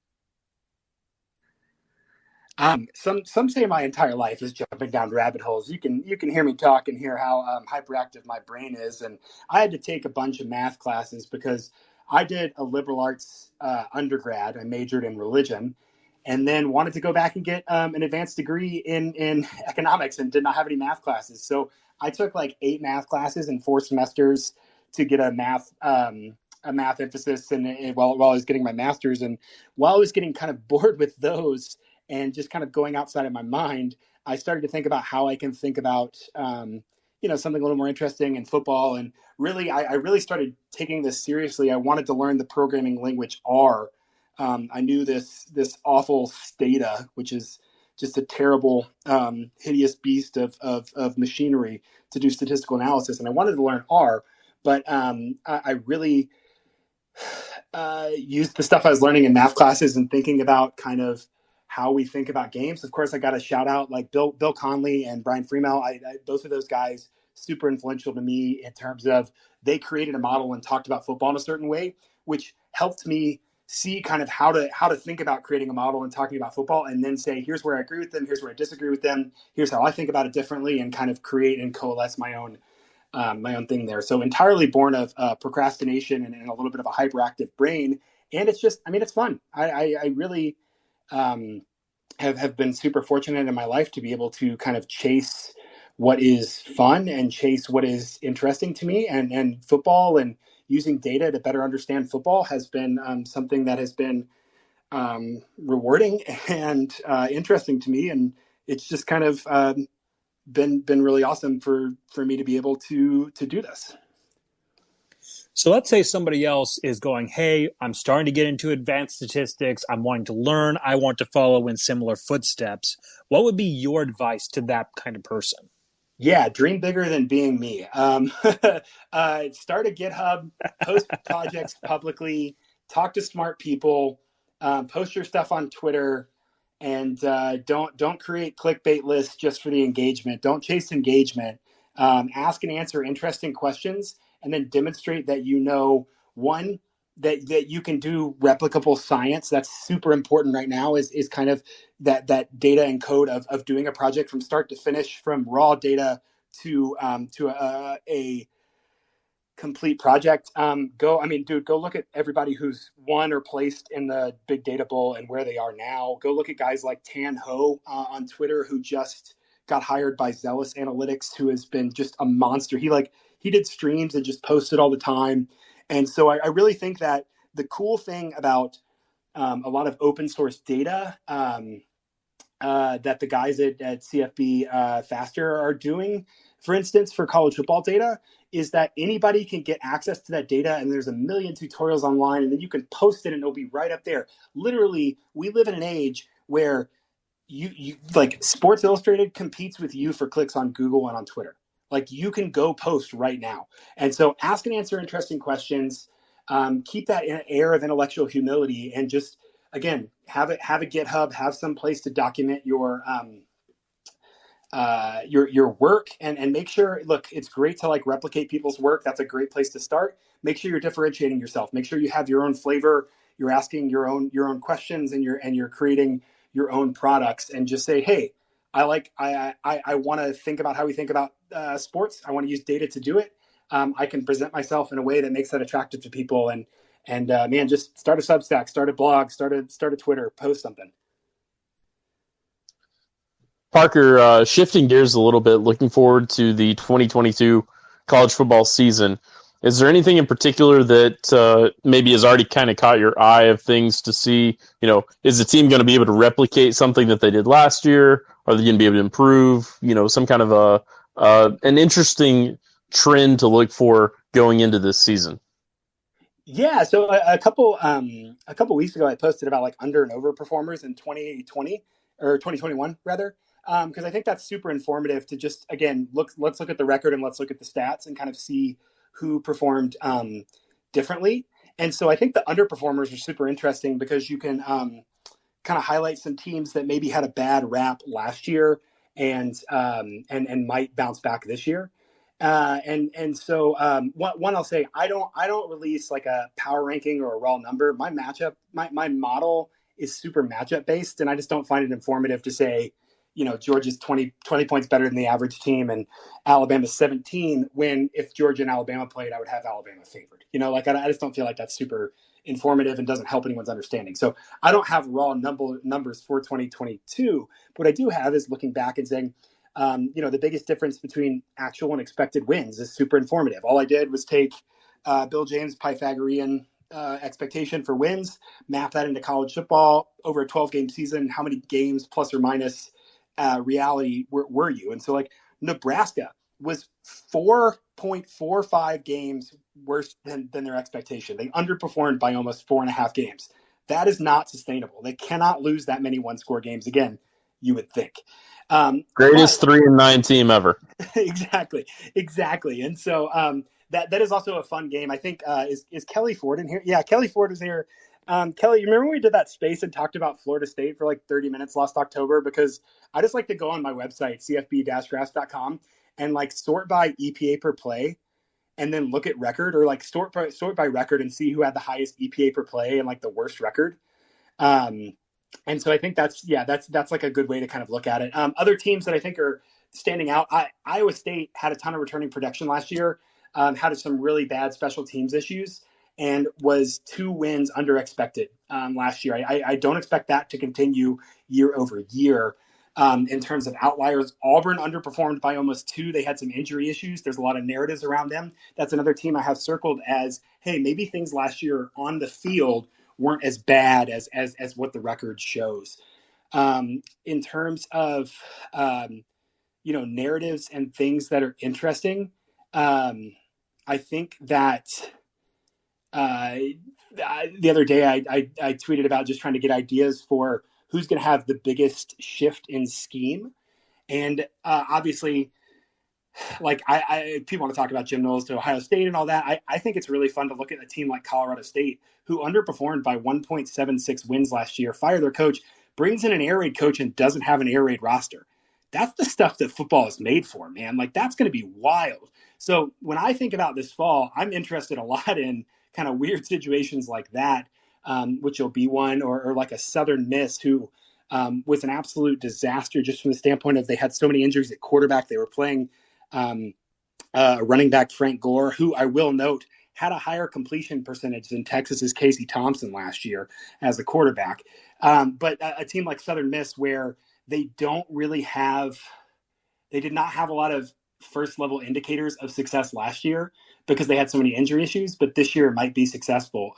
Some say my entire life is jumping down rabbit holes. You can hear me talk and hear how hyperactive my brain is. And I had to take a bunch of math classes because I did a liberal arts undergrad. I majored in religion, and then wanted to go back and get an advanced degree in economics, and did not have any math classes. So I took like 8 math classes in 4 semesters to get a math emphasis, and while I was getting my master's, and while I was getting kind of bored with those and just kind of going outside of my mind, I started to think about how I can think about, something a little more interesting in football. And really, I really started taking this seriously. I wanted to learn the programming language R. I knew this awful Stata, which is just a terrible, hideous beast of machinery to do statistical analysis. And I wanted to learn R, but I really used the stuff I was learning in math classes and thinking about kind of how we think about games. Of course, I got to shout out like Bill Conley and Brian Freemel. Both of those guys super influential to me in terms of they created a model and talked about football in a certain way, which helped me see kind of how to think about creating a model and talking about football, and then say, here's where I agree with them, here's where I disagree with them, here's how I think about it differently, and kind of create and coalesce my own thing there. So entirely born of procrastination and a little bit of a hyperactive brain. And it's just, I mean, it's fun. I really have been super fortunate in my life to be able to kind of chase what is fun and chase what is interesting to me, and football and using data to better understand football has been something that has been rewarding and interesting to me. And it's just kind of been really awesome for me to be able to do this.
So let's say somebody else is going, hey, I'm starting to get into advanced statistics. I'm wanting to learn. I want to follow in similar footsteps. What would be your advice to that kind of person?
Yeah, dream bigger than being me. Start a GitHub, post projects publicly, talk to smart people, post your stuff on Twitter, and don't create clickbait lists just for the engagement. Don't chase engagement. Ask and answer interesting questions, and then demonstrate that you know, one, that you can do replicable science. That's super important right now, is kind of that data and code of doing a project from start to finish, from raw data to a complete project. Go look at everybody who's won or placed in the Big Data Bowl and where they are now. Go look at guys like Tan Ho on Twitter, who just got hired by Zealous Analytics, who has been just a monster. He did streams and just posted all the time. And so I really think that the cool thing about a lot of open source data that the guys at CFB Faster are doing, for instance, for college football data, is that anybody can get access to that data, and there's a million tutorials online, and then you can post it and it'll be right up there. Literally, we live in an age where you like Sports Illustrated competes with you for clicks on Google and on Twitter. Like, you can go post right now. And so ask and answer interesting questions, keep that air of intellectual humility, and just, again, have a GitHub, have some place to document your work, and make sure, look, it's great to like replicate people's work. That's a great place to start. Make sure you're differentiating yourself. Make sure you have your own flavor. You're asking your own questions, and you're creating your own products, and just say, hey, I want to think about how we think about sports. I want to use data to do it. I can present myself in a way that makes that attractive to people. And man, just start a Substack, start a blog, start a Twitter, post something.
Parker, shifting gears a little bit, looking forward to the 2022 college football season. Is there anything in particular that maybe has already kind of caught your eye of things to see? You know, is the team going to be able to replicate something that they did last year? Are they going to be able to improve? You know, some kind of an interesting trend to look for going into this season.
Yeah, so a couple weeks ago, I posted about like under and over performers in 2020 or 2021 rather, because I think that's super informative to just, again, let's look at the record and let's look at the stats and kind of see who performed differently. And so I think the underperformers are super interesting because you can kind of highlight some teams that maybe had a bad rap last year and might bounce back this year. So one I'll say, I don't release like a power ranking or a raw number. My model is super matchup based, and I just don't find it informative to say, you know, Georgia's 20 points better than the average team and Alabama's 17, when if Georgia and Alabama played, I would have Alabama favored. You know, like I just don't feel like that's super informative and doesn't help anyone's understanding. So I don't have raw numbers for 2022. What I do have is looking back and saying, you know, the biggest difference between actual and expected wins is super informative. All I did was take Bill James' Pythagorean expectation for wins, map that into college football over a 12-game season. How many games plus or minus reality were you? And so like Nebraska was 4.45 games worse than their expectation. They underperformed by almost 4.5 games. That is not sustainable. They cannot lose that many one-score games again, you would think.
Greatest 3-9 team ever.
Exactly. And so that is also a fun game. I think is Kelly Ford in here? Yeah, Kelly Ford is here. Kelly, you remember when we did that space and talked about Florida State for like 30 minutes last October? Because I just like to go on my website, cfb-graphs.com, and like sort by EPA per play and then look at record, or like sort by record and see who had the highest EPA per play and like the worst record. Um, and so I think that's like a good way to kind of look at it. Other teams that I think are standing out, Iowa State had a ton of returning production last year, had some really bad special teams issues, and was 2 wins under expected last year. I don't expect that to continue year over year. In terms of outliers, Auburn underperformed by almost 2. They had some injury issues. There's a lot of narratives around them. That's another team I have circled as, hey, maybe things last year on the field weren't as bad as what the record shows. In terms of narratives and things that are interesting, I think that the other day I tweeted about just trying to get ideas for who's going to have the biggest shift in scheme, and obviously, like people want to talk about Jim Knowles to Ohio State and all that. I think it's really fun to look at a team like Colorado State, who underperformed by 1.76 wins last year, fire their coach, brings in an air raid coach, and doesn't have an air raid roster. That's the stuff that football is made for, man. Like, that's going to be wild. So when I think about this fall, I'm interested a lot in kind of weird situations like that, which will be one, or like a Southern Miss who was an absolute disaster just from the standpoint of they had so many injuries at quarterback. They were playing running back Frank Gore, who I will note had a higher completion percentage than Texas's Casey Thompson last year as a quarterback. But a team like Southern Miss, where they did not have a lot of first level indicators of success last year because they had so many injury issues, but this year it might be successful.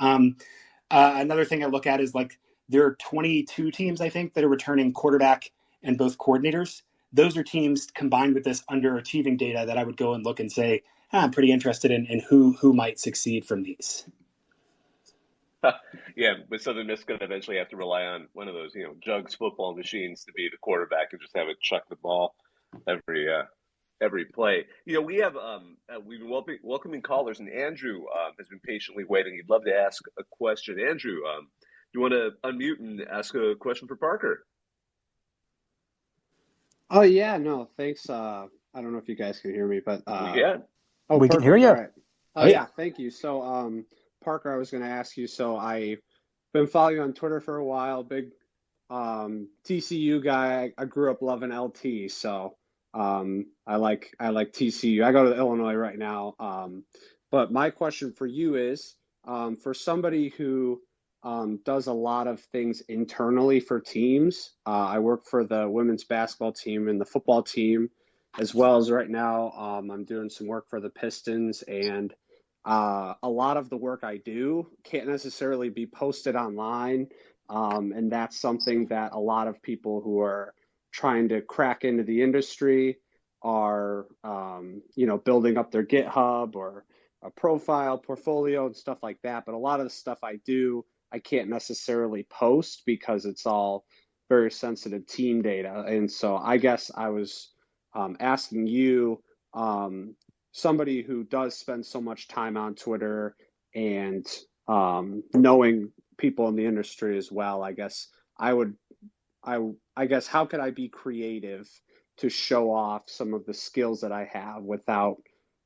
Another thing I look at is like there are 22 teams, I think, that are returning quarterback and both coordinators. Those are teams combined with this underachieving data that I would go and look and say, I'm pretty interested in who might succeed from these.
Yeah, but Southern Miss going to eventually have to rely on one of those, jugs football machines to be the quarterback and just have it chuck the ball every play. We have we've been welcoming callers, and Andrew has been patiently waiting. He'd love to ask a question. Andrew, you want to unmute and ask a question for Parker?
Oh yeah, no, thanks. I don't know if you guys can hear me, but
yeah,
we
perfect.
can hear you.
All right. Oh yeah, thank you. So Parker, I was going to ask you. So I've been following you on Twitter for a while. Big TCU guy. I grew up loving LT, so I like TCU. I go to Illinois right now. But my question for you is, for somebody who does a lot of things internally for teams. I work for the women's basketball team and the football team, as well as right now I'm doing some work for the Pistons. And a lot of the work I do can't necessarily be posted online. And that's something that a lot of people who are trying to crack into the industry are, building up their GitHub or a profile, portfolio, and stuff like that. But a lot of the stuff I do, I can't necessarily post because it's all very sensitive team data. And so I guess I was asking you, somebody who does spend so much time on Twitter and knowing people in the industry as well, I guess how could I be creative to show off some of the skills that I have without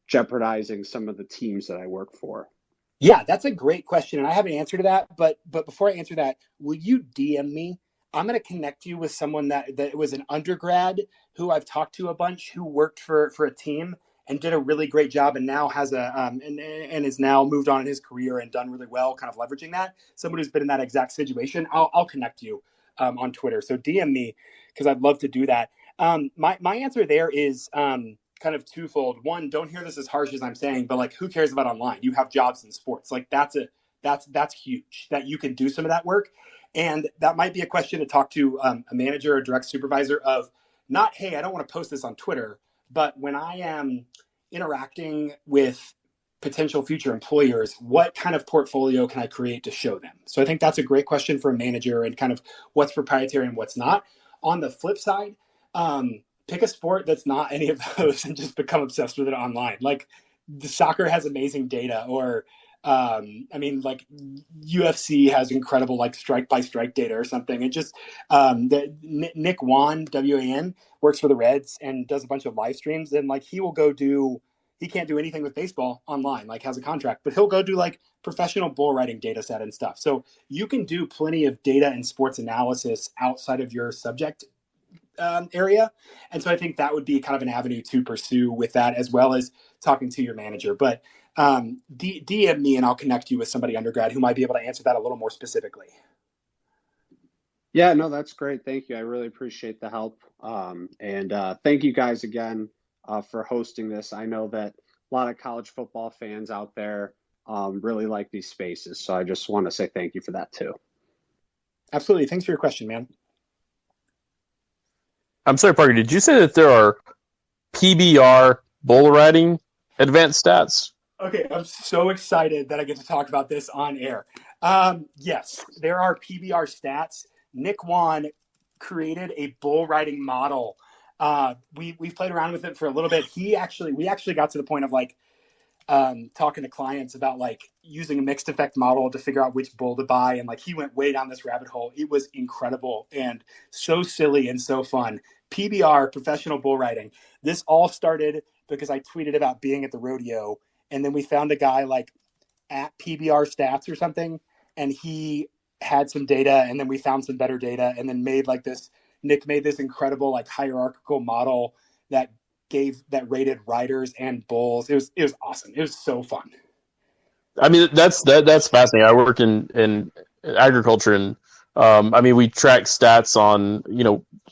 jeopardizing some of the teams that I work for?
Yeah, that's a great question, and I have an answer to that. But before I answer that, will you DM me? I'm going to connect you with someone that was an undergrad who I've talked to a bunch, who worked for a team and did a really great job, and now has and is now moved on in his career and done really well, kind of leveraging that. Someone who's been in that exact situation. I'll connect you on Twitter. So DM me because I'd love to do that. My answer there is kind of twofold. One, don't hear this as harsh as I'm saying, but like, who cares about online? You have jobs in sports. Like that's huge that you can do some of that work. And that might be a question to talk to a manager or direct supervisor of, not, hey, I don't want to post this on Twitter, but when I am interacting with potential future employers, what kind of portfolio can I create to show them? So I think that's a great question for a manager, and kind of what's proprietary and what's not. On the flip side, pick a sport that's not any of those and just become obsessed with it online. Like, the soccer has amazing data, or I mean, like UFC has incredible like strike by strike data or something. It just Nick Wan, WAN, works for the Reds and does a bunch of live streams. And like he can't do anything with baseball online, like has a contract, but he'll go do like professional bull riding data set and stuff. So you can do plenty of data and sports analysis outside of your subject area. And so I think that would be kind of an avenue to pursue with that, as well as talking to your manager. But DM me and I'll connect you with somebody undergrad who might be able to answer that a little more specifically.
Yeah, no, that's great. Thank you. I really appreciate the help. And thank you guys again for hosting this. I know that a lot of college football fans out there really like these spaces. So I just want to say thank you for that too.
Absolutely. Thanks for your question, man.
I'm sorry, Parker, did you say that there are PBR bull riding advanced stats?
Okay, I'm so excited that I get to talk about this on air. Yes, there are PBR stats. Nick Wan created a bull riding model. We've played around with it for a little bit. We actually got to the point of like talking to clients about like using a mixed effect model to figure out which bull to buy, and like he went way down this rabbit hole. It was incredible and so silly and so fun. PBR, professional bull riding. This all started because I tweeted about being at the rodeo, and then we found a guy like at PBR stats or something, and he had some data, and then we found some better data, and then Nick made this incredible like hierarchical model that rated riders and bulls. It was awesome. It was so fun.
I mean, that's fascinating. I work in agriculture, and I mean, we track stats on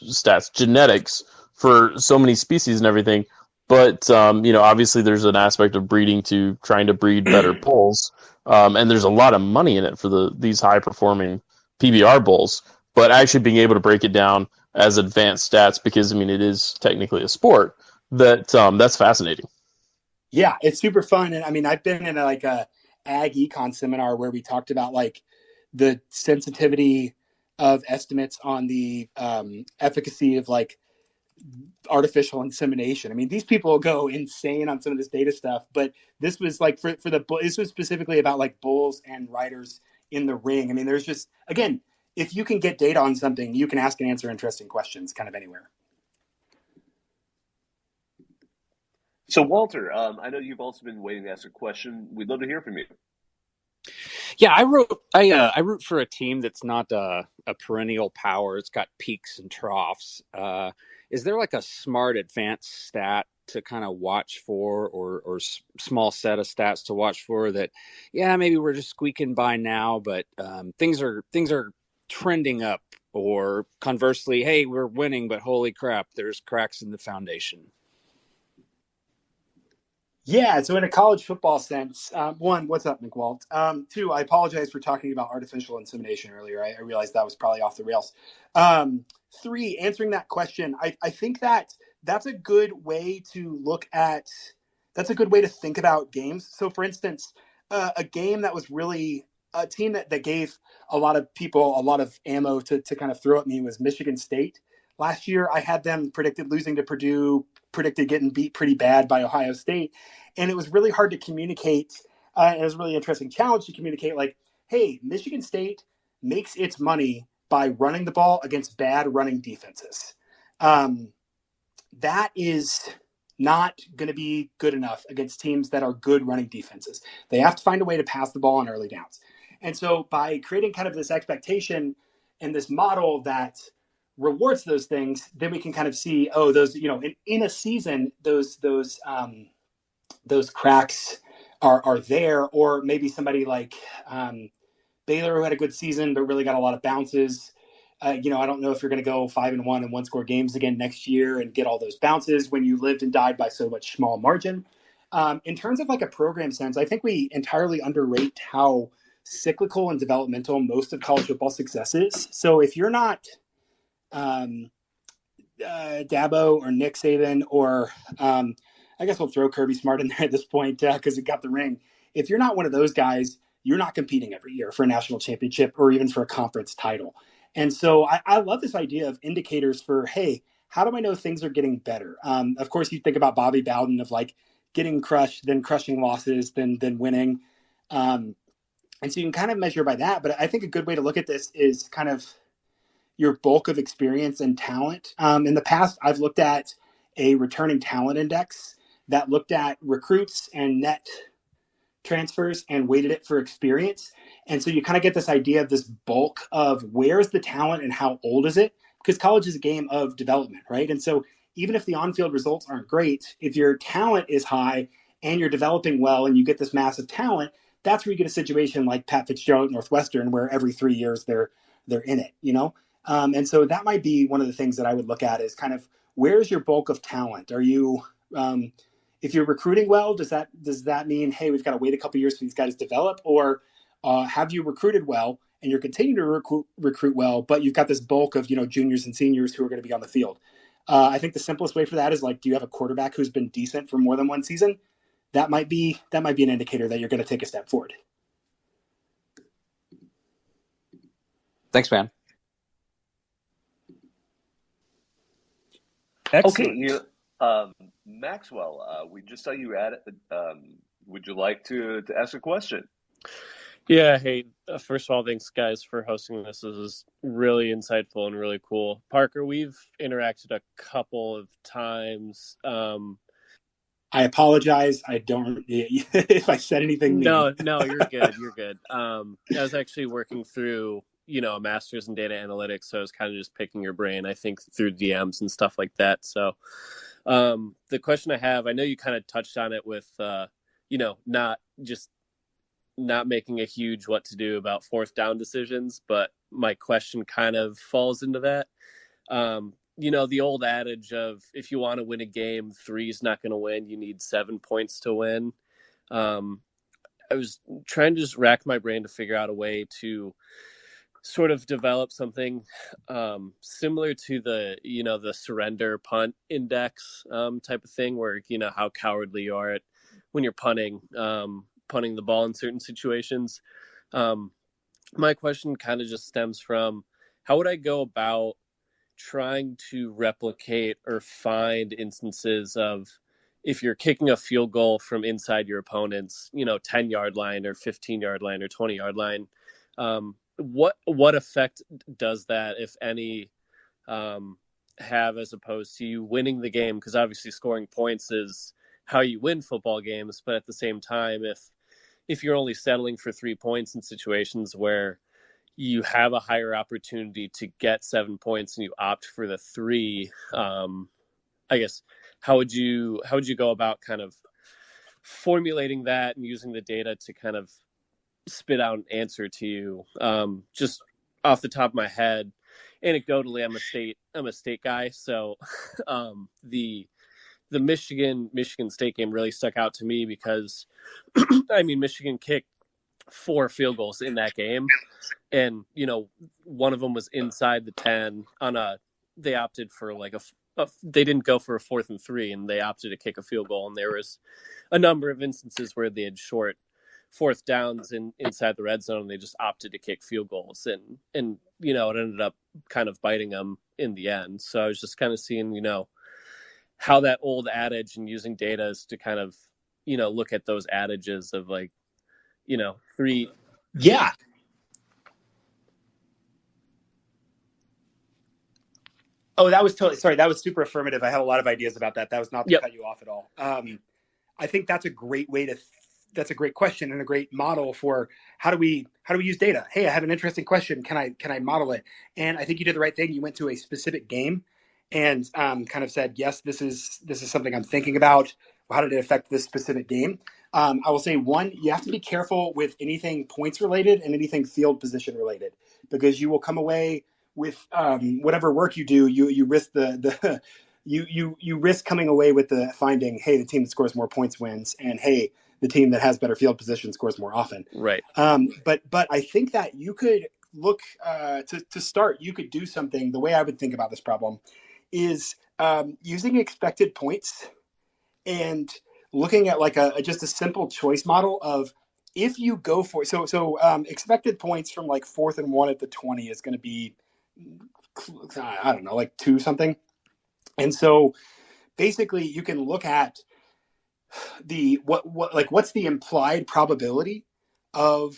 stats genetics for so many species and everything. But obviously, there's an aspect of breeding to trying to breed better bulls, and there's a lot of money in it for these high performing PBR bulls. But actually being able to break it down as advanced stats, because I mean, it is technically a sport. That's fascinating.
Yeah, it's super fun. And I mean, I've been in a ag econ seminar where we talked about like the sensitivity of estimates on the efficacy of like artificial insemination. I mean, these people go insane on some of this data stuff, but this was like this was specifically about like bulls and riders in the ring. I mean, there's just, again, if you can get data on something, you can ask and answer interesting questions kind of anywhere.
So, Walter, I know you've also been waiting to ask a question. We'd love to hear from you.
Yeah, I root for a team that's not a perennial power. It's got peaks and troughs. Is there like a smart advanced stat to kind of watch for, or small set of stats to watch for that? Yeah, maybe we're just squeaking by now, but things are trending up. Or conversely, hey, we're winning, but holy crap, there's cracks in the foundation.
Yeah, so in a college football sense, one, what's up, McWalt? Two, I apologize for talking about artificial insemination earlier. I realized that was probably off the rails. Three, answering that question, I think that's a good way to that's a good way to think about games. So for instance, a game that was really a team that gave a lot of people a lot of ammo to kind of throw at me was Michigan State. Last year, I had them predicted losing to Purdue, predicted getting beat pretty bad by Ohio State. And it was really hard to communicate. And it was a really interesting challenge to communicate like, hey, Michigan State makes its money by running the ball against bad running defenses. That is not going to be good enough against teams that are good running defenses. They have to find a way to pass the ball on early downs. And so by creating kind of this expectation and this model that rewards those things, then we can kind of see, oh, those, in a season, those cracks are there. Or maybe somebody like Baylor, who had a good season but really got a lot of bounces. I don't know if you're going to go 5-1 and one-score games again next year and get all those bounces when you lived and died by so much small margin. In terms of like a program sense, I think we entirely underrate how cyclical and developmental most of college football success is. So if you're not Dabo or Nick Saban, or I guess we'll throw Kirby Smart in there at this point because he got the ring. If you're not one of those guys, you're not competing every year for a national championship or even for a conference title. And so I love this idea of indicators for, hey, how do I know things are getting better? Of course, you think about Bobby Bowden of like getting crushed, then crushing losses, then winning. And so you can kind of measure by that. But I think a good way to look at this is kind of your bulk of experience and talent. In the past, I've looked at a returning talent index that looked at recruits and net transfers and weighted it for experience. And so you kind of get this idea of this bulk of where's the talent and how old is it? Because college is a game of development, right? And so even if the on-field results aren't great, if your talent is high and you're developing well and you get this massive talent, that's where you get a situation like Pat Fitzgerald at Northwestern, where every 3 years they're in it, you know? And so that might be one of the things that I would look at is kind of where's your bulk of talent? Are you if you're recruiting well, does that mean, hey, we've got to wait a couple of years for these guys to develop, or have you recruited well and you're continuing to recruit well, but you've got this bulk of juniors and seniors who are going to be on the field? I think the simplest way for that is like, do you have a quarterback who's been decent for more than one season? That might be an indicator that you're going to take a step forward.
Thanks, man.
Excellent.
Okay, Maxwell, we just saw you at it. Would you like to ask a question?
Yeah, hey, first of all, thanks, guys, for hosting this. This is really insightful and really cool. Parker, we've interacted a couple of times.
I apologize. I don't, if I said anything.
No, you're good. You're good. I was actually working through, a master's in data analytics. So I was kind of just picking your brain, I think, through DMs and stuff like that. So the question I have, I know you kind of touched on it with, not making a huge what to do about fourth down decisions, but my question kind of falls into that. The old adage of if you want to win a game, 3 is not going to win. You need 7 points to win. I was trying to just rack my brain to figure out a way to sort of develop something similar to the surrender punt index type of thing, where how cowardly you are when you're punting the ball in certain situations. My question kind of just stems from, how would I go about trying to replicate or find instances of, if you're kicking a field goal from inside your opponent's 10-yard line or 15-yard line or 20-yard line, what effect does that, if any, have, as opposed to you winning the game? Because obviously scoring points is how you win football games, but at the same time, if you're only settling for 3 points in situations where you have a higher opportunity to get 7 points and you opt for the 3, I guess, how would you go about kind of formulating that and using the data to kind of spit out an answer to you? Just off the top of my head, anecdotally, I'm a state guy, so the Michigan State game really stuck out to me because Michigan kicked 4 field goals in that game, and one of them was inside the 10 they opted for like they didn't go for a 4th and 3, and they opted to kick a field goal, and there was a number of instances where they had short 4th downs inside the red zone, and they just opted to kick field goals, and it ended up kind of biting them in the end. So I was just kind of seeing how that old adage and using data is to kind of look at those adages of like 3.
Yeah. Oh, that was sorry. That was super affirmative. I have a lot of ideas about that. That was not to cut you off at all. I think that's a great that's a great question and a great model for how do we use data? Hey, I have an interesting question. Can I model it? And I think you did the right thing. You went to a specific game and kind of said, yes, this is something I'm thinking about. How did it affect this specific game? I will say, one, you have to be careful with anything points related and anything field position related, because you will come away with whatever work you do, you risk you risk coming away with the finding, hey, the team that scores more points wins, and hey, the team that has better field position scores more often.
Right.
But I think that you could look to start. You could do something. The way I would think about this problem is using expected points and looking at like just a simple choice model of, if you go for expected points from like 4th and 1 at the 20 is going to be, I don't know, like 2 something. And so basically you can look at what's the implied probability of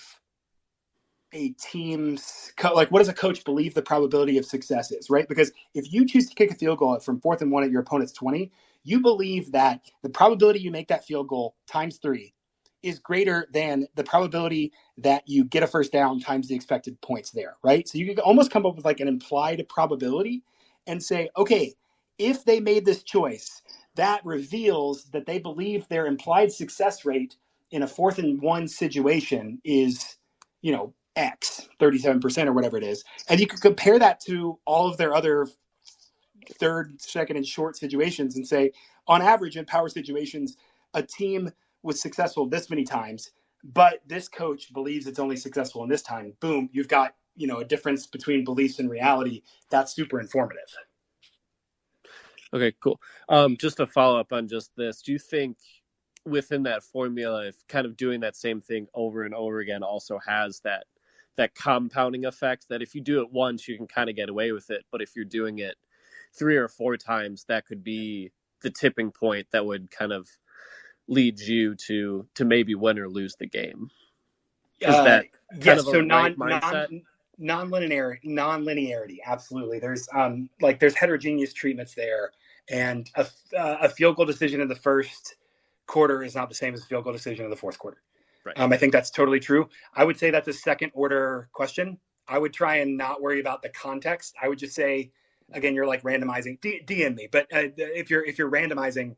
a team's like what does a coach believe the probability of success is, right? Because if you choose to kick a field goal from 4th and 1 at your opponent's 20, you believe that the probability you make that field goal times 3 is greater than the probability that you get a first down times the expected points there, right? So you can almost come up with like an implied probability and say, okay, if they made this choice, that reveals that they believe their implied success rate in a 4th and 1 situation is, X, 37% or whatever it is. And you could compare that to all of their other 3rd, 2nd, and short situations and say, on average, in power situations, a team was successful this many times, but this coach believes it's only successful in this time. Boom, you've got, a difference between beliefs and reality. That's super informative.
Okay, cool. Just to follow up on just this, do you think within that formula, if kind of doing that same thing over and over again also has that compounding effect, that if you do it once, you can kind of get away with it, but if you're doing it 3 or 4 times, that could be the tipping point that would kind of lead you to maybe win or lose the game? Is that kind of a right mindset?
Non-linearity, absolutely. There's there's heterogeneous treatments there, and a field goal decision in the first quarter is not the same as a field goal decision in the fourth quarter.
Right.
I think that's totally true. I would say that's a second order question. I would try and not worry about the context. I would just say, again, you're like randomizing. DM me, but if you're randomizing,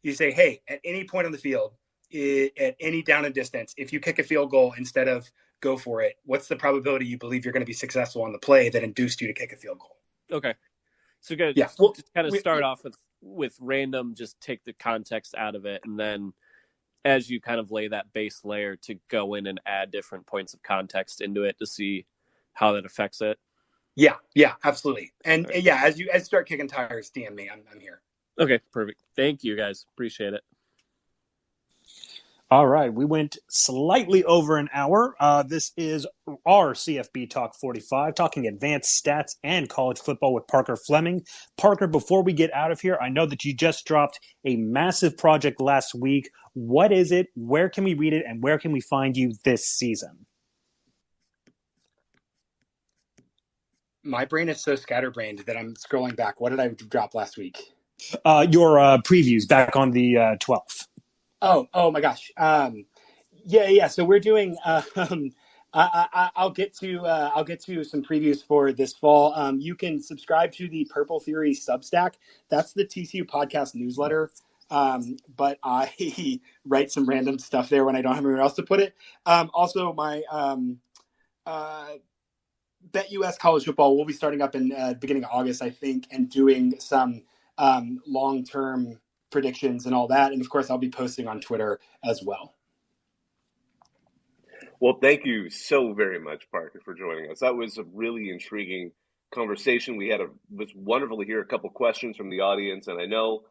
you say, hey, at any point on the field, at any down and distance, if you kick a field goal instead of go for it, what's the probability you believe you're going to be successful on the play that induced you to kick a field goal?
Okay. So good.
Yeah.
Just kind of start off with random, just take the context out of it. And then as you kind of lay that base layer, to go in and add different points of context into it to see how that affects it.
Yeah, absolutely. And right. Yeah, as you start kicking tires, DM me. I'm here.
Okay, perfect. Thank you guys. Appreciate it.
All right, we went slightly over an hour. This is our CFB Talk 45, talking advanced stats and college football with Parker Fleming. Parker, before we get out of here, I know that you just dropped a massive project last week. What is it? Where can we read it? And where can we find you this season?
My brain is so scatterbrained that I'm scrolling back. What did I drop last week?
Your previews back on the 12th.
Oh my gosh. Yeah. So we're doing. I'll get to some previews for this fall. You can subscribe to the Purple Theory Substack. That's the TCU podcast newsletter. But I write some random stuff there when I don't have anywhere else to put it. Also, my Bet US college football will be starting up in beginning of August, I think, and doing some long-term predictions and all that. And of course, I'll be posting on Twitter as well.
Well, thank you so very much, Parker, for joining us. That was a really intriguing conversation. It was wonderful to hear a couple questions from the audience, and I know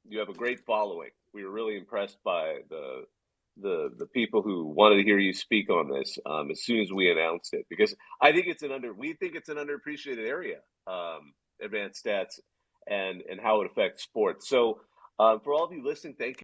you have a great following. We were really impressed by the people who wanted to hear you speak on this as soon as we announced it, because I think we think it's an underappreciated area, advanced stats and how it affects sports. So for all of you listening, thank you.